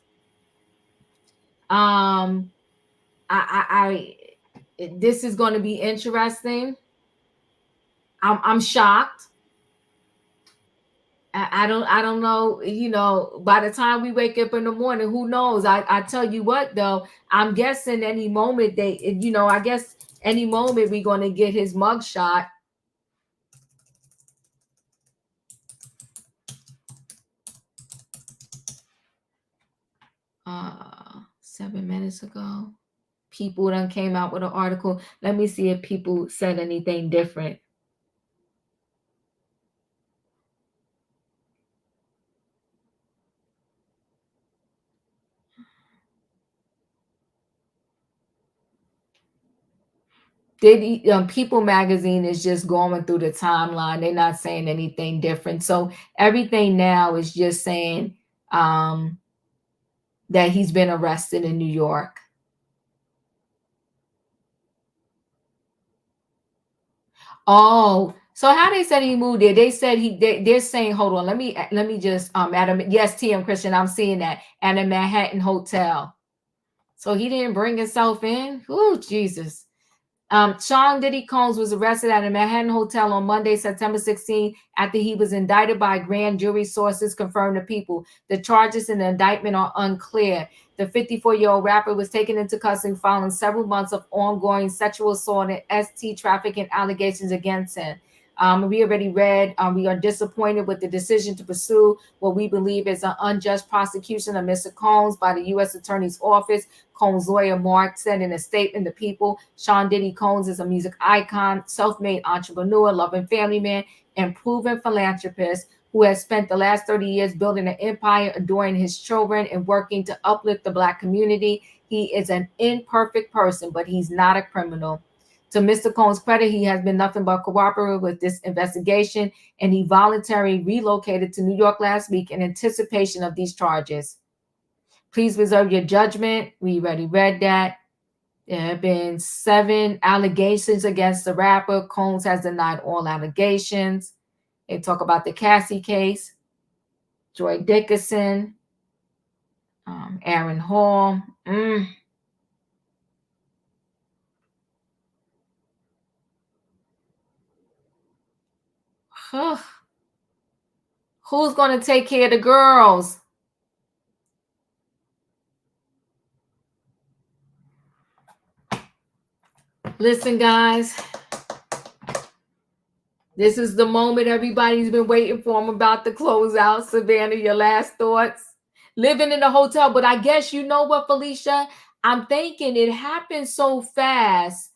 This is going to be interesting. I'm shocked. I don't know, you know, by the time we wake up in the morning, who knows? I tell you what, though, I'm guessing any moment I guess any moment we're going to get his mugshot. Uh, 7 minutes ago, People done came out with an article. Let me see if People said anything different. People magazine is just going through the timeline. They're not saying anything different. So everything now is just saying that he's been arrested in New York. Oh, so how they said he moved there? They said they're saying, hold on, let me just Adam. Yes, TM Christian, I'm seeing that at a Manhattan hotel. So he didn't bring himself in. Oh, Jesus. Sean Diddy Combs was arrested at a Manhattan hotel on Monday, September 16, after he was indicted by grand jury. Sources confirmed to People. The charges in the indictment are unclear. The 54-year-old rapper was taken into custody following several months of ongoing sexual assault and ST trafficking allegations against him. We already read, we are disappointed with the decision to pursue what we believe is an unjust prosecution of Mr. Combs by the U.S. Attorney's Office. Combs' lawyer Mark said in a statement to People, Sean Diddy Combs is a music icon, self-made entrepreneur, loving family man, and proven philanthropist who has spent the last 30 years building an empire, adoring his children, and working to uplift the Black community. He is an imperfect person, but he's not a criminal. To Mr. Combs' credit, he has been nothing but cooperative with this investigation, and he voluntarily relocated to New York last week in anticipation of these charges. Please reserve your judgment. We already read that. There have been 7 allegations against the rapper. Combs has denied all allegations. They talk about the Cassie case, Joy Dickerson, Aaron Hall. Who's going to take care of the girls? Listen, guys. This is the moment everybody's been waiting for. I'm about to close out. Savannah, your last thoughts? Living in a hotel, but I guess you know what, Felicia? I'm thinking it happened so fast.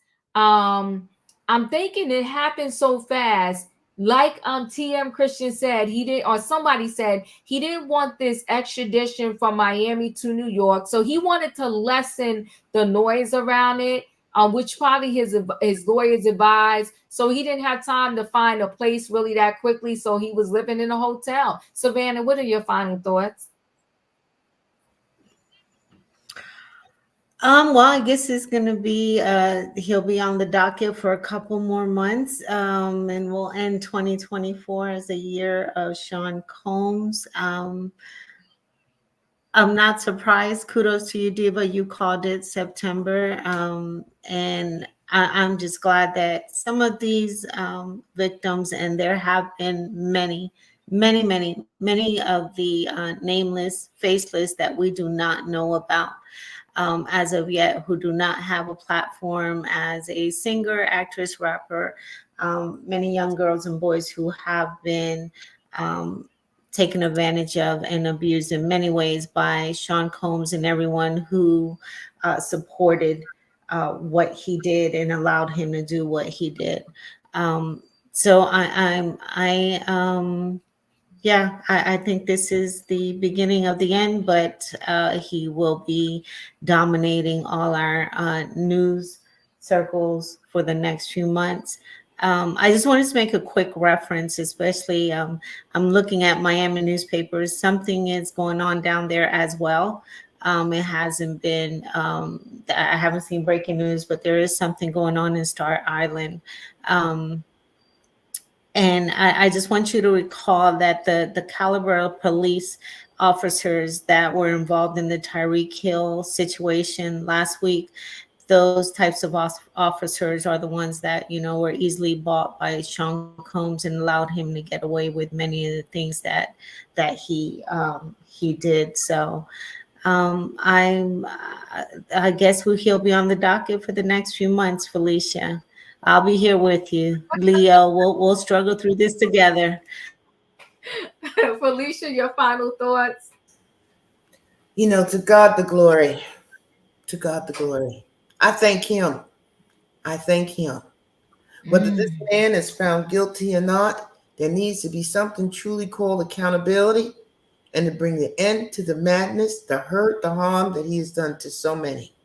like TM Christian said, he did, or somebody said he didn't want this extradition from Miami to New York, so he wanted to lessen the noise around it, which probably his lawyers advised. So he didn't have time to find a place really that quickly, so he was living in a hotel. Savannah, what are your final thoughts? Well, I guess it's gonna be he'll be on the docket for a couple more months, and we'll end 2024 as a year of Sean Combs. I'm not surprised. Kudos to you, Diva. You called it September, and I'm just glad that some of these victims, and there have been many of the nameless, faceless that we do not know about as of yet, who do not have a platform as a singer, actress, rapper. Many young girls and boys who have been taken advantage of and abused in many ways by Sean Combs and everyone who supported what he did and allowed him to do what he did. So I think this is the beginning of the end, but he will be dominating all our news circles for the next few months. I just wanted to make a quick reference, especially I'm looking at Miami newspapers. Something is going on down there as well. It hasn't been, I haven't seen breaking news, but there is something going on in Star Island. And I just want you to recall that the caliber of police officers that were involved in the Tyreek Hill situation last week, those types of officers are the ones that, were easily bought by Sean Combs and allowed him to get away with many of the things that he did. So I guess he'll be on the docket for the next few months, Felicia. I'll be here with you, Leo. We'll struggle through this together. Felicia, your final thoughts? To God the glory. To God the glory. I thank him. I thank him. Whether this man is found guilty or not, there needs to be something truly called accountability, and to bring the end to the madness, the hurt, the harm that he has done to so many.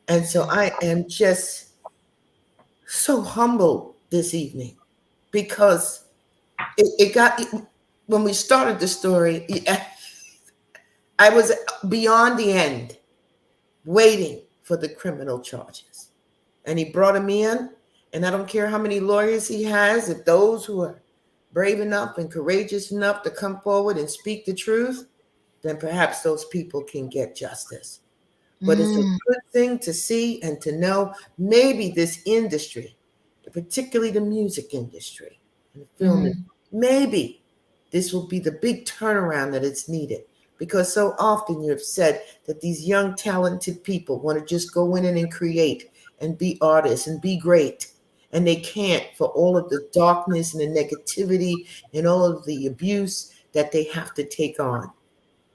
And so I am just so humbled this evening, because it got, when we started the story, I was beyond the end, waiting for the criminal charges. And he brought him in, and I don't care how many lawyers he has, if those who are brave enough and courageous enough to come forward and speak the truth, then perhaps those people can get justice. But it's a good thing to see and to know maybe this industry, particularly the music industry and the film, maybe this will be the big turnaround that it's needed. Because so often you have said that these young, talented people want to just go in and create and be artists and be great. And they can't, for all of the darkness and the negativity and all of the abuse that they have to take on.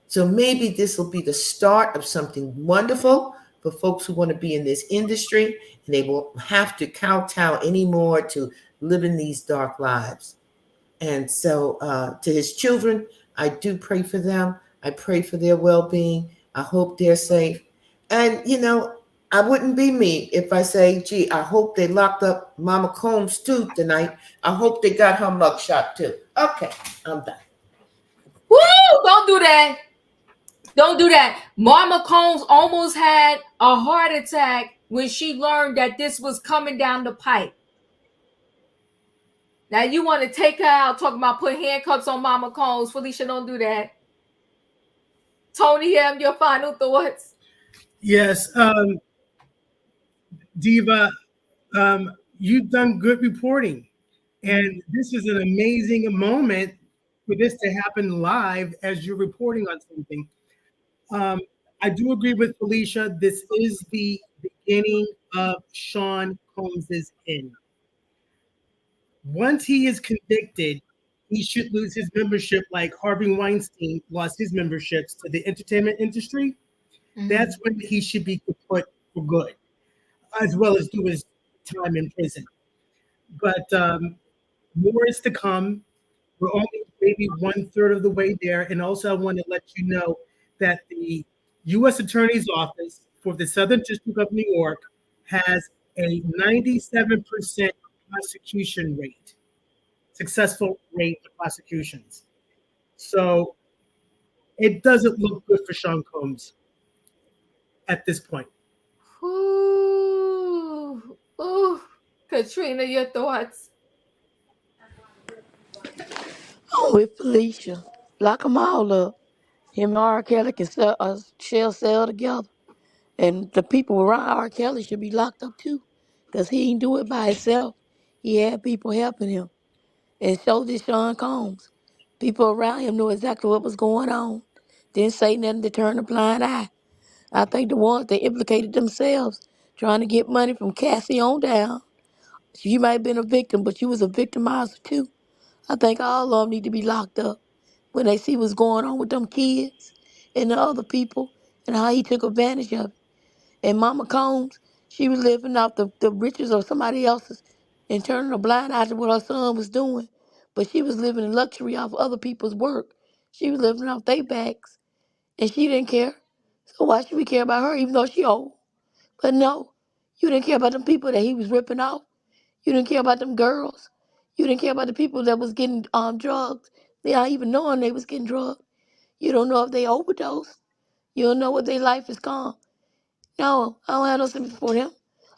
So maybe this will be the start of something wonderful for folks who want to be in this industry, and they won't have to kowtow anymore to living these dark lives. And so to his children, I do pray for them. I pray for their well-being. I hope they're safe. And, I wouldn't be me if I say, gee, I hope they locked up Mama Combs too tonight. I hope they got her mugshot too. Okay, I'm done. Woo! Don't do that. Don't do that. Mama Combs almost had a heart attack when she learned that this was coming down the pipe. Now you want to take her out talking about put handcuffs on Mama Combs. Felicia, don't do that. Tony M., your final thoughts? Yes. Diva, you've done good reporting. And this is an amazing moment for this to happen live as you're reporting on something. I do agree with Felicia. This is the beginning of Sean Combs's end. Once he is convicted, he should lose his membership like Harvey Weinstein lost his memberships to the entertainment industry. That's when he should be put for good, as well as do his time in prison. But More is to come. We're only maybe 1/3 of the way there. And also, I want to let you know that the U.S. Attorney's Office for the Southern District of New York has a 97% prosecution rate, successful rate of prosecutions. So it doesn't look good for Sean Combs at this point. Ooh, ooh. Katrina, your thoughts? I'm with Felicia. Lock them all up. Him and R. Kelly can shall sell together. And the people around R. Kelly should be locked up too. Because he didn't do it by himself. He had people helping him. And so did Sean Combs. People around him knew exactly what was going on. Didn't say nothing to turn a blind eye. I think the ones that implicated themselves trying to get money from Cassie on down. You might have been a victim, but you was a victimizer too. I think all of them need to be locked up when they see what's going on with them kids and the other people and how he took advantage of it. And Mama Combs, she was living off the riches of somebody else's and turning a blind eye to what her son was doing. But she was living in luxury off other people's work. She was living off their backs and she didn't care. So why should we care about her even though she old? But no, you didn't care about them people that he was ripping off. You didn't care about them girls. You didn't care about the people that was getting drugs. They not even knowing they was getting drugged. You don't know if they overdosed. You don't know what their life is gone. No, I don't have no sympathy for them.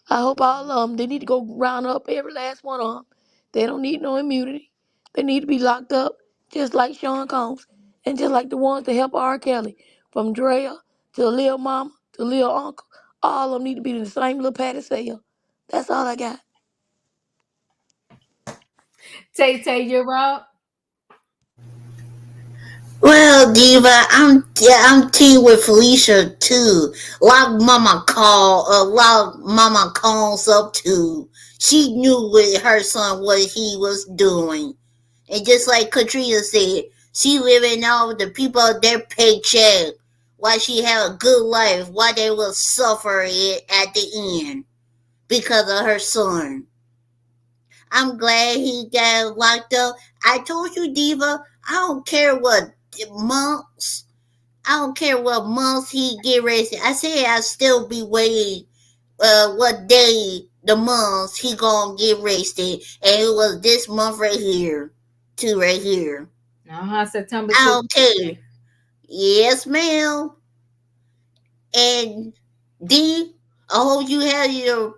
I hope all of them, they need to go round up every last one of them. They don't need no immunity. They need to be locked up just like Sean Combs and just like the ones that help R. Kelly. From Drea to Lil Mama to Lil Uncle. All of them need to be in the same little patty cell. That's all I got. Tay, you're up. Well, Diva, I'm team with Felicia too. Lock Mama Combs up too. She knew with her son what he was doing, and just like Katrina said, she living off the people their paycheck. Why she had a good life, why they will suffer it at the end because of her son. I'm glad he got locked up. I told you, Diva, I don't care what months. I don't care what months he get arrested. I said I still be waiting what day the months he gonna get arrested. And it was this month right here. Two right here. September 6th. I don't care. Yes, ma'am. And D, I hope you have your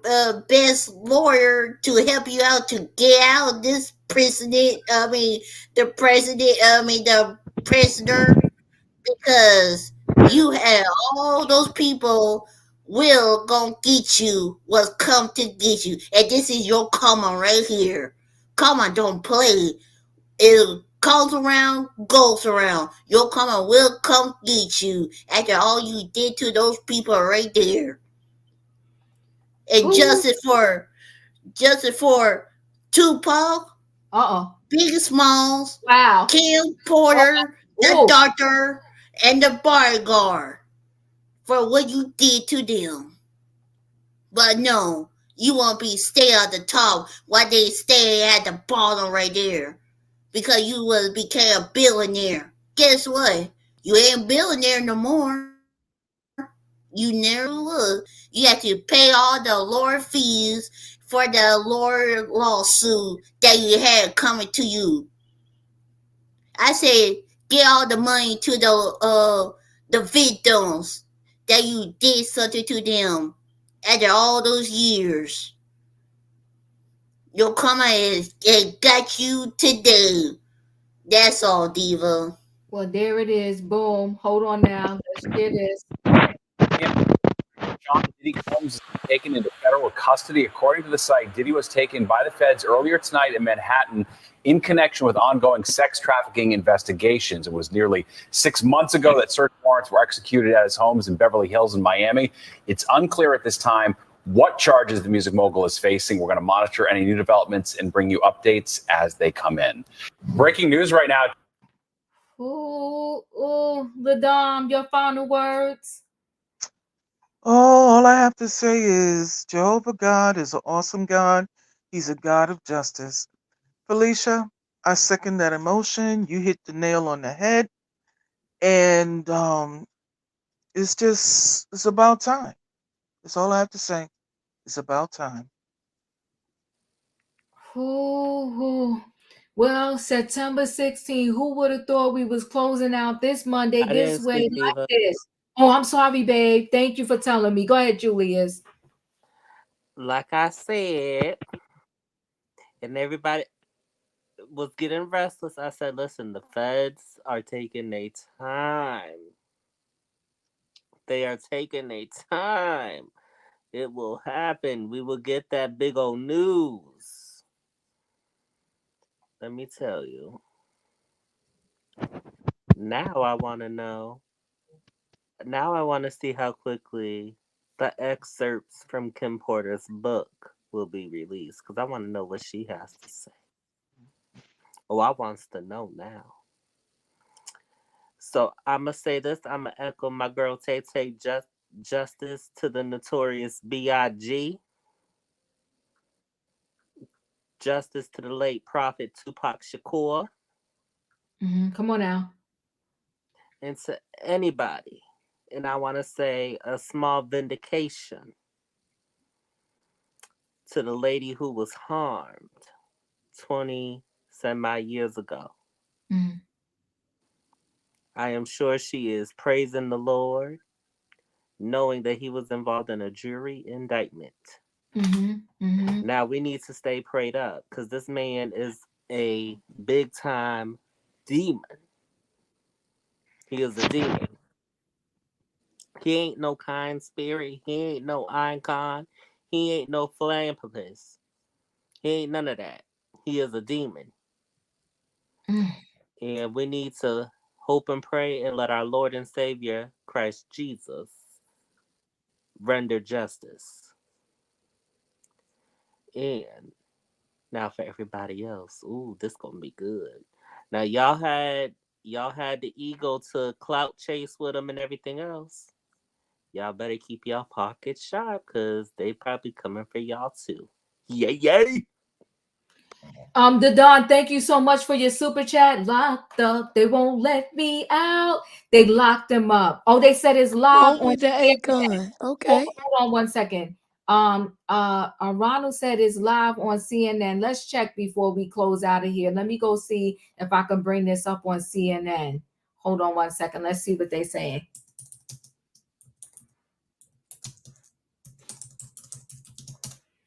best lawyer to help you out to get out this president. The president. The prisoner, because you have all those people will gonna get you. Was come to get you, and this is your karma right here. Karma don't play. It comes around, goes around. Your karma will come get you after all you did to those people right there. And justice for Tupac, Biggie Smalls, wow, Kim Porter, the doctor, and the bodyguard for what you did to them. But no, you won't be stay at the top while they stay at the bottom right there. Because you was became a billionaire. Guess what? You ain't a billionaire no more. You never was. You have to pay all the lawyer fees for the lawyer lawsuit that you had coming to you. I said, get all the money to the victims that you did something to them after all those years. Your karma it got you today. That's all, Diva. Well, there it is. Boom. Hold on now. Let's share this. John Diddy Combs is taken into federal custody. According to the site, Diddy was taken by the feds earlier tonight in Manhattan in connection with ongoing sex trafficking investigations. It was nearly 6 months ago that search warrants were executed at his homes in Beverly Hills and Miami. It's unclear at this time what charges the music mogul is facing. We're going to monitor any new developments and bring you updates as they come in. Breaking news right now. Ladom, your final words? Oh, all I have to say is Jehovah God is an awesome God. He's a God of justice. Felicia, I second that emotion. You hit the nail on the head. And it's about time. That's all I have to say. It's about time. Well, September 16th, who would have thought we was closing out this Monday I this didn't way speak, like Diva. this? Oh, I'm sorry, babe. Thank you for telling me. Go ahead, Julius. Like I said, and everybody was getting restless. I said, listen, the feds are taking their time. They are taking their time. It will happen. We will get that big old news. Let me tell you. Now I want to know. Now I want to see how quickly the excerpts from Kim Porter's book will be released because I want to know what she has to say. Oh, I wants to know now. So I'm going to say this. I'm going to echo my girl Tay Tay, justice to the notorious B.I.G. Justice to the late prophet Tupac Shakur. Come on now. And to anybody. And I want to say a small vindication to the lady who was harmed 20 semi years ago. Mhm. I am sure she is praising the Lord, knowing that he was involved in a jury indictment. Now we need to stay prayed up because this man is a big time demon. He is a demon. He ain't no kind spirit. He ain't no icon. He ain't no philanthropist. He ain't none of that. He is a demon. And we need to hope and pray and let our Lord and Savior, Christ Jesus, render justice. And now for everybody else, ooh, this gonna be good. Now y'all had the ego to clout chase with them and everything else. Y'all better keep y'all pockets sharp because they probably coming for y'all too. Yay, yay! The Don, thank you so much for your super chat. Locked up, they won't let me out. They locked him up. Oh, they said it's live Won't on with the CNN. Akon. Okay. Hold on one second. Ronald said it's live on CNN. Let's check before we close out of here. Let me go see if I can bring this up on CNN. Hold on one second. Let's see what they're saying.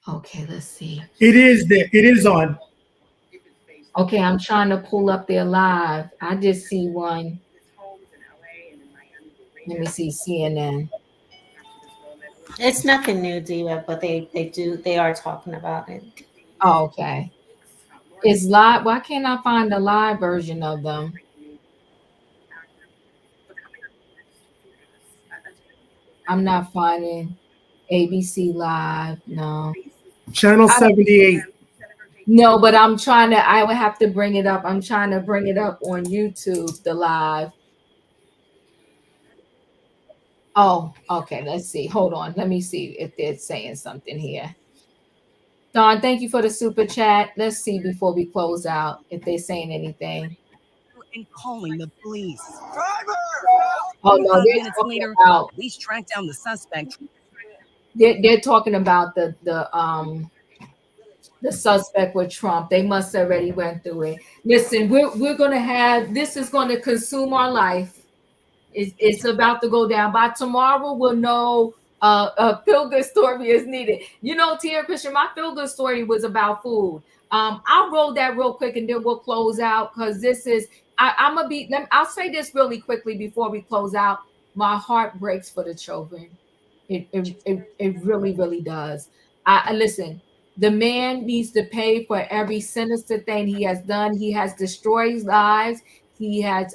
Okay, let's see. It is there. It is on. Okay, I'm trying to pull up their live. I just see one. Let me see CNN. It's nothing new, Diva, but they are talking about it. Oh, okay. It's live. Why can't I find the live version of them? I'm not finding ABC Live. No. Channel 78. No, but I'm trying to, I would have to bring it up. I'm trying to bring it up on YouTube, the live. Oh, okay. Let's see. Hold on. Let me see if they're saying something here. Don, thank you for the super chat. Let's see before we close out if they're saying anything. And calling the police. Oh no, 45 they're minutes talking later, about, police tracked down the suspect. they're talking about the suspect with Trump. They must already went through it. Listen, we're gonna have, this is gonna consume our life. It's about to go down. By tomorrow, we'll know a feel-good story is needed. You know, Tia Christian, my feel-good story was about food. I'll roll that real quick and then we'll close out because this is, I'll say this really quickly before we close out. My heart breaks for the children. It really, really does. I listen, the man needs to pay for every sinister thing he has done. He has destroyed lives. He has,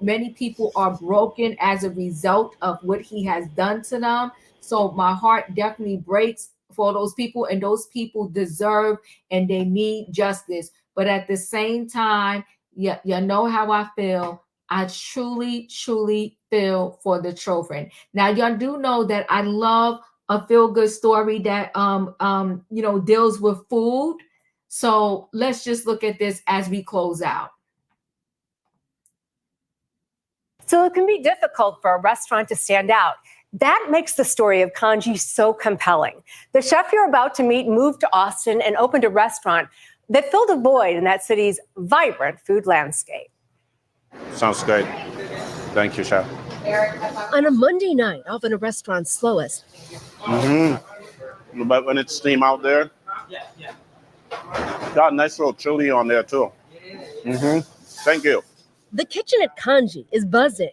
many people are broken as a result of what he has done to them. So my heart definitely breaks for those people, and those people deserve and they need justice. But at the same time, you know how I feel. I truly, truly feel for the children. Now, y'all do know that I love a feel-good story that deals with food. So let's just look at this as we close out. So it can be difficult for a restaurant to stand out. That makes the story of Kanji so compelling. The chef you're about to meet moved to Austin and opened a restaurant that filled a void in that city's vibrant food landscape. Sounds great. Thank you, chef. On a Monday night, often a restaurant's slowest, But when it's steam out there, got a nice little chili on there too. Thank you. the kitchen at Kanji is buzzing.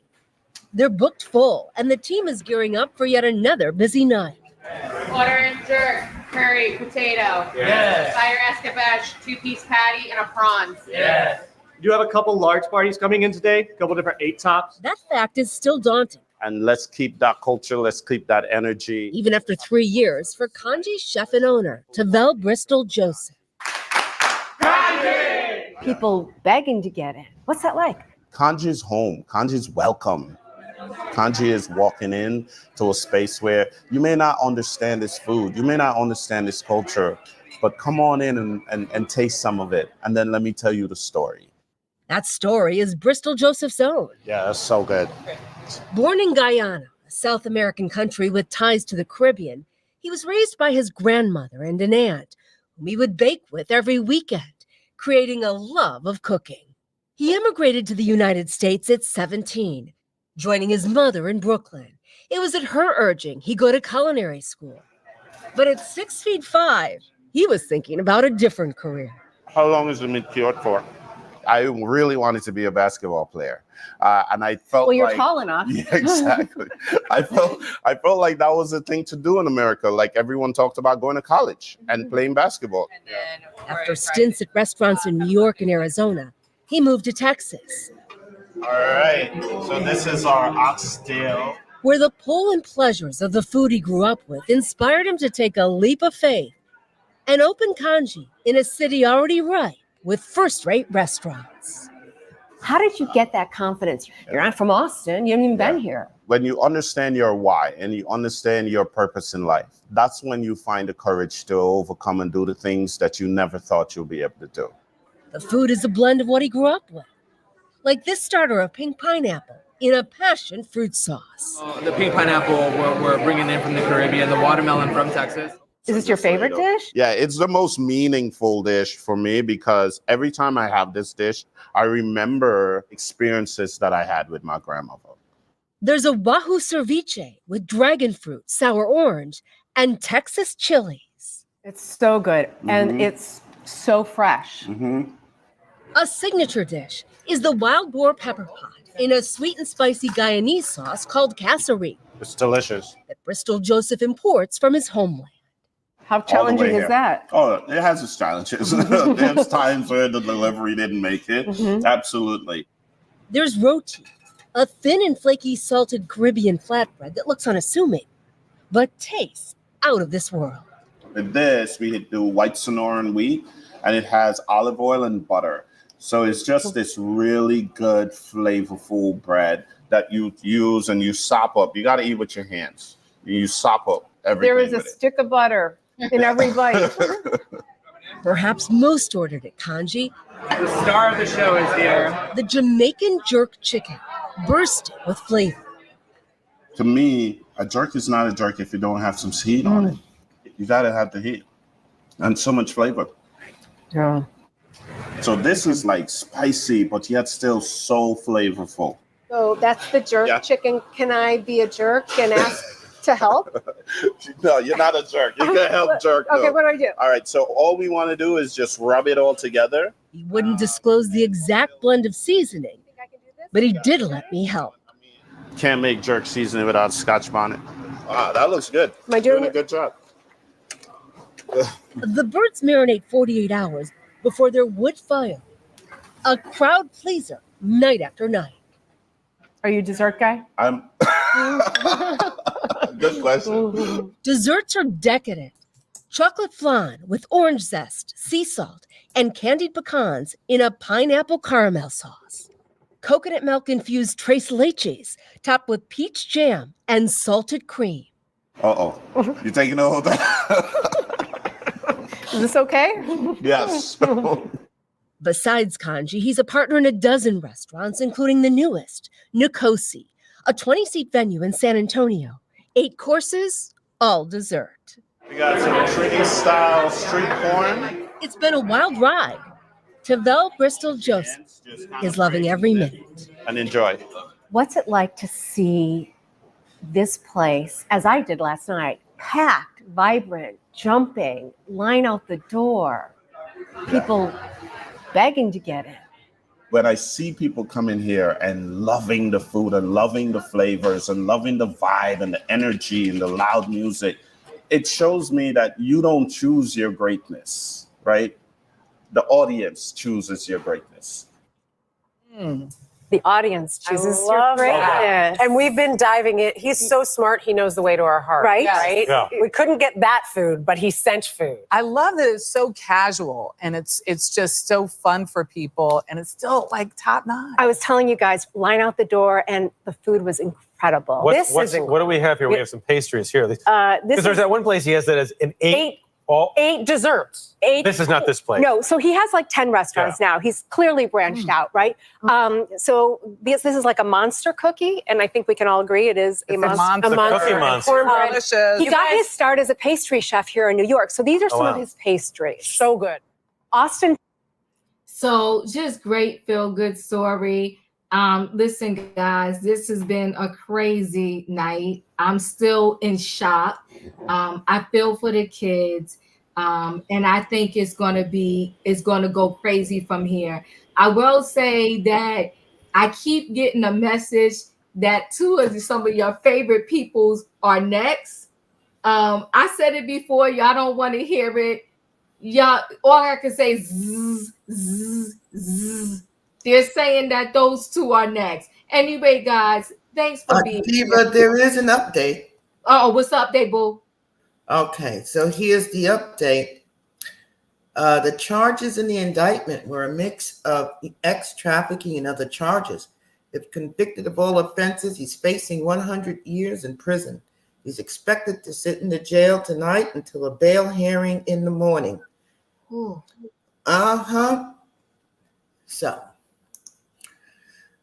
They're booked full, and the team is gearing up for yet another busy night. Order and jerk, curry, potato. Yes. Fire escabeche, 2-piece patty, and a prawns. Yes. Do you have a couple large parties coming in today? A couple different 8-tops? That fact is still daunting. And let's keep that culture, let's keep that energy. Even after 3 years, for Kanji's chef and owner, Tavel Bristol Joseph. Kanji! People begging to get in. What's that like? Kanji's home. Kanji's welcome. Kanji is walking in to a space where you may not understand this food, you may not understand this culture, but come on in and taste some of it. And then let me tell you the story. That story is Bristol Joseph's own. Yeah, that's so good. Born in Guyana, a South American country with ties to the Caribbean, he was raised by his grandmother and an aunt, whom he would bake with every weekend, creating a love of cooking. He immigrated to the United States at 17, joining his mother in Brooklyn. It was at her urging he go to culinary school. But at 6'5", he was thinking about a different career. How long is the mid-cured for? I really wanted to be a basketball player. And I felt Well, you're like, tall enough. Yeah, exactly. I felt like that was a thing to do in America. Like everyone talked about going to college and playing basketball. After stints at restaurants in New York and Arizona, he moved to Texas, All right, so this is our oxtail. where the pull and pleasures of the food he grew up with inspired him to take a leap of faith and open Kanji in a city already ripe with first-rate restaurants. How did you get that confidence? You're not from Austin. You haven't even been here. When you understand your why and you understand your purpose in life, that's when you find the courage to overcome and do the things that you never thought you'll be able to do. The food is a blend of what he grew up with, like this starter of pink pineapple in a passion fruit sauce. The pink pineapple we're bringing in from the Caribbean, the watermelon from Texas. Is this your favorite dish? Yeah, it's the most meaningful dish for me because every time I have this dish, I remember experiences that I had with my grandmother. There's a Wahoo ceviche with dragon fruit, sour orange, and Texas chilies. It's so good, and it's so fresh. A signature dish is the wild boar pepper pot in a sweet and spicy Guyanese sauce called casserie It's delicious. that Bristol Joseph imports from his homeland. How challenging is that? Oh, it has its challenges. There's times where the delivery didn't make it. Absolutely. There's roti, a thin and flaky salted Caribbean flatbread that looks unassuming, but tastes out of this world. With this, we do white Sonoran wheat, and it has olive oil and butter. So it's just this really good, flavorful bread that you use and you sop up. You got to eat with your hands. You sop up everything. There is a stick of butter in every bite. Perhaps most ordered at Kanji, The star of the show is here. the Jamaican jerk chicken, bursting with flavor. To me, a jerk is not a jerk if you don't have some heat on it. You got to have the heat and so much flavor. Yeah. So this is like spicy, but yet still so flavorful. So that's the jerk chicken. Can I be a jerk and ask to help? No, you're not a jerk. You can help jerk. Okay, though. what do I do? All right, so all we want to do is just rub it all together. He wouldn't disclose the exact blend of seasoning, but he did let me help. Can't make jerk seasoning without Scotch bonnet. Wow, that looks good. Am I doing a good job. The birds marinate 48 hours before their wood fire. A crowd pleaser night after night. Are you a dessert guy? I'm. Good question. Desserts are decadent. Chocolate flan with orange zest, sea salt, and candied pecans in a pineapple caramel sauce. Coconut milk infused tres leches topped with peach jam and salted cream. Uh-oh. You taking the whole thing? Is this okay? Yes. Besides Kanji, he's a partner in a dozen restaurants, including the newest, Nikosi, a 20-seat venue in San Antonio. 8 courses, all dessert. We got some Trini-style street corn. It's been a wild ride. Tavel Bristol Joseph is loving every minute. And enjoy. What's it like to see this place, as I did last night, packed, vibrant, jumping, line out the door, people begging to get in? When I see people come in here and loving the food and loving the flavors and loving the vibe and the energy and the loud music, it shows me that you don't choose your greatness, right? The audience chooses your greatness. The audience chooses I love your that. greatness. And we've been diving it. He's so smart. He knows the way to our heart. Right? Right? Yeah. We couldn't get that food, but he sent food. I love that it's so casual and it's just so fun for people and it's still like top notch. I was telling you guys, line out the door, and the food was incredible. What do we have here? We have some pastries here. Because there's that one place he has that has an 8 desserts. This is not this place. No, so he has like 10 restaurants now. He's clearly branched out, right? So this is like a monster cookie, and I think we can all agree it is a monster. Cookie monster. Cornbread. He got his start as a pastry chef here in New York. So these are some of his pastries. So good. Austin. So just great feel-good story. Listen, guys, this has been a crazy night. I'm still in shock. I feel for the kids. And I think it's going to go crazy from here. I will say that I keep getting a message that some of your favorite peoples are next. I said it before. Y'all don't want to hear it. Y'all, all I can say is zzz, zzz, zzz. They're saying that those 2 are next. Anyway, guys, thanks for being here. There is an update. Oh, what's the update, boo? Okay, so here's the update. The charges in the indictment were a mix of ex-trafficking and other charges. If convicted of all offenses, he's facing 100 years in prison. He's expected to sit in the jail tonight until a bail hearing in the morning. Ooh. So,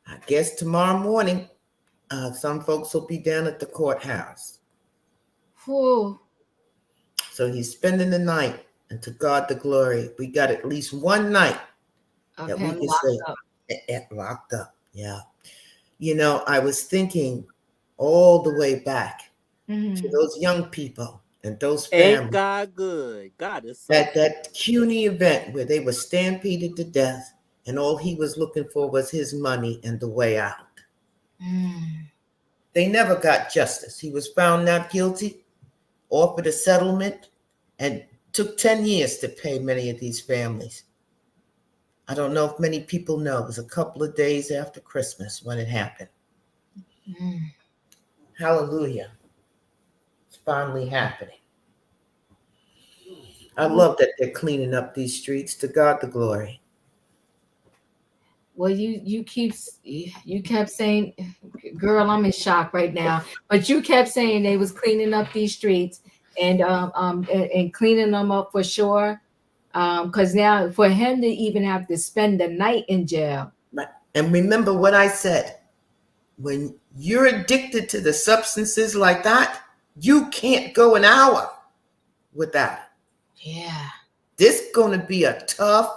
I guess tomorrow morning, some folks will be down at the courthouse. Ooh. So he's spending the night, and to God the glory. We got at least one night that we can say locked up. Yeah. You know, I was thinking all the way back to those young people and those families. Ain't God good? God is so that CUNY event where they were stampeded to death, and all he was looking for was his money and the way out. They never got justice. He was found not guilty, offered a settlement, and took 10 years to pay many of these families. I don't know if many people know. It was a couple of days after Christmas when it happened. Hallelujah. It's finally happening. I love that they're cleaning up these streets. To God the glory. Well, you kept saying, girl, I'm in shock right now. But you kept saying they was cleaning up these streets and cleaning them up for sure. Because now for him to even have to spend the night in jail. Right. And remember what I said. When you're addicted to the substances like that, you can't go an hour without it. Yeah. This is going to be a tough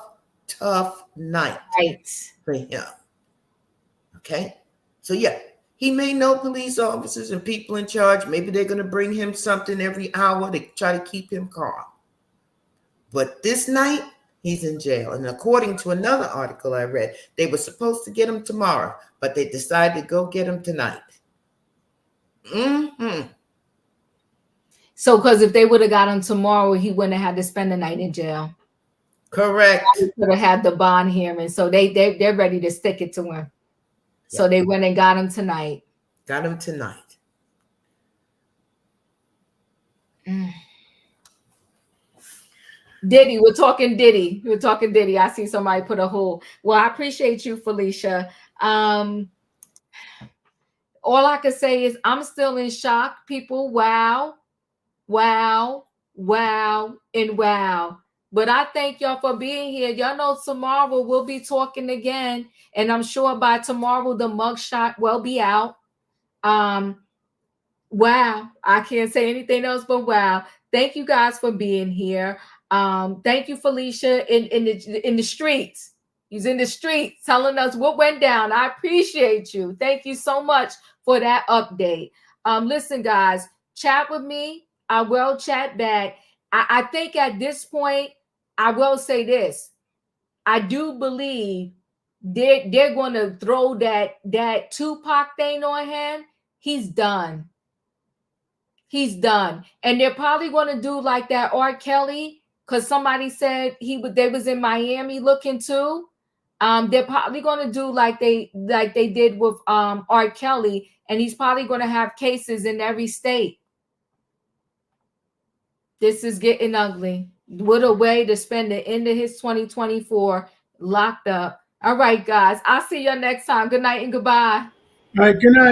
night. Right. For him. Okay? So yeah, he may know police officers and people in charge. Maybe they're going to bring him something every hour to try to keep him calm. But this night, he's in jail. And according to another article I read, they were supposed to get him tomorrow, but they decided to go get him tonight. So, because if they would have got him tomorrow, he wouldn't have had to spend the night in jail. Correct. They could have had the bond hearing. So they're ready to stick it to him. So they went and got him tonight. Got him tonight. Diddy, we're talking Diddy. I see somebody put a hole. Well, I appreciate you, Felicia. All I can say is I'm still in shock, people. Wow, and wow. But I thank y'all for being here. Y'all know tomorrow we'll be talking again. And I'm sure by tomorrow the mugshot will be out. Wow. I can't say anything else but wow. Thank you guys for being here. Thank you, Felicia, in the streets. He's in the streets telling us what went down. I appreciate you. Thank you so much for that update. Listen, guys, chat with me. I will chat back. I think at this point, I will say this. I do believe they're going to throw that Tupac thing on him. He's done. He's done. And they're probably going to do like that R. Kelly, because somebody said they was in Miami looking too. They're probably going to do like they did with R. Kelly, and he's probably going to have cases in every state. This is getting ugly. What a way to spend the end of his 2024 locked up. All right, guys. I'll see you next time. Good night and goodbye. All right, good night.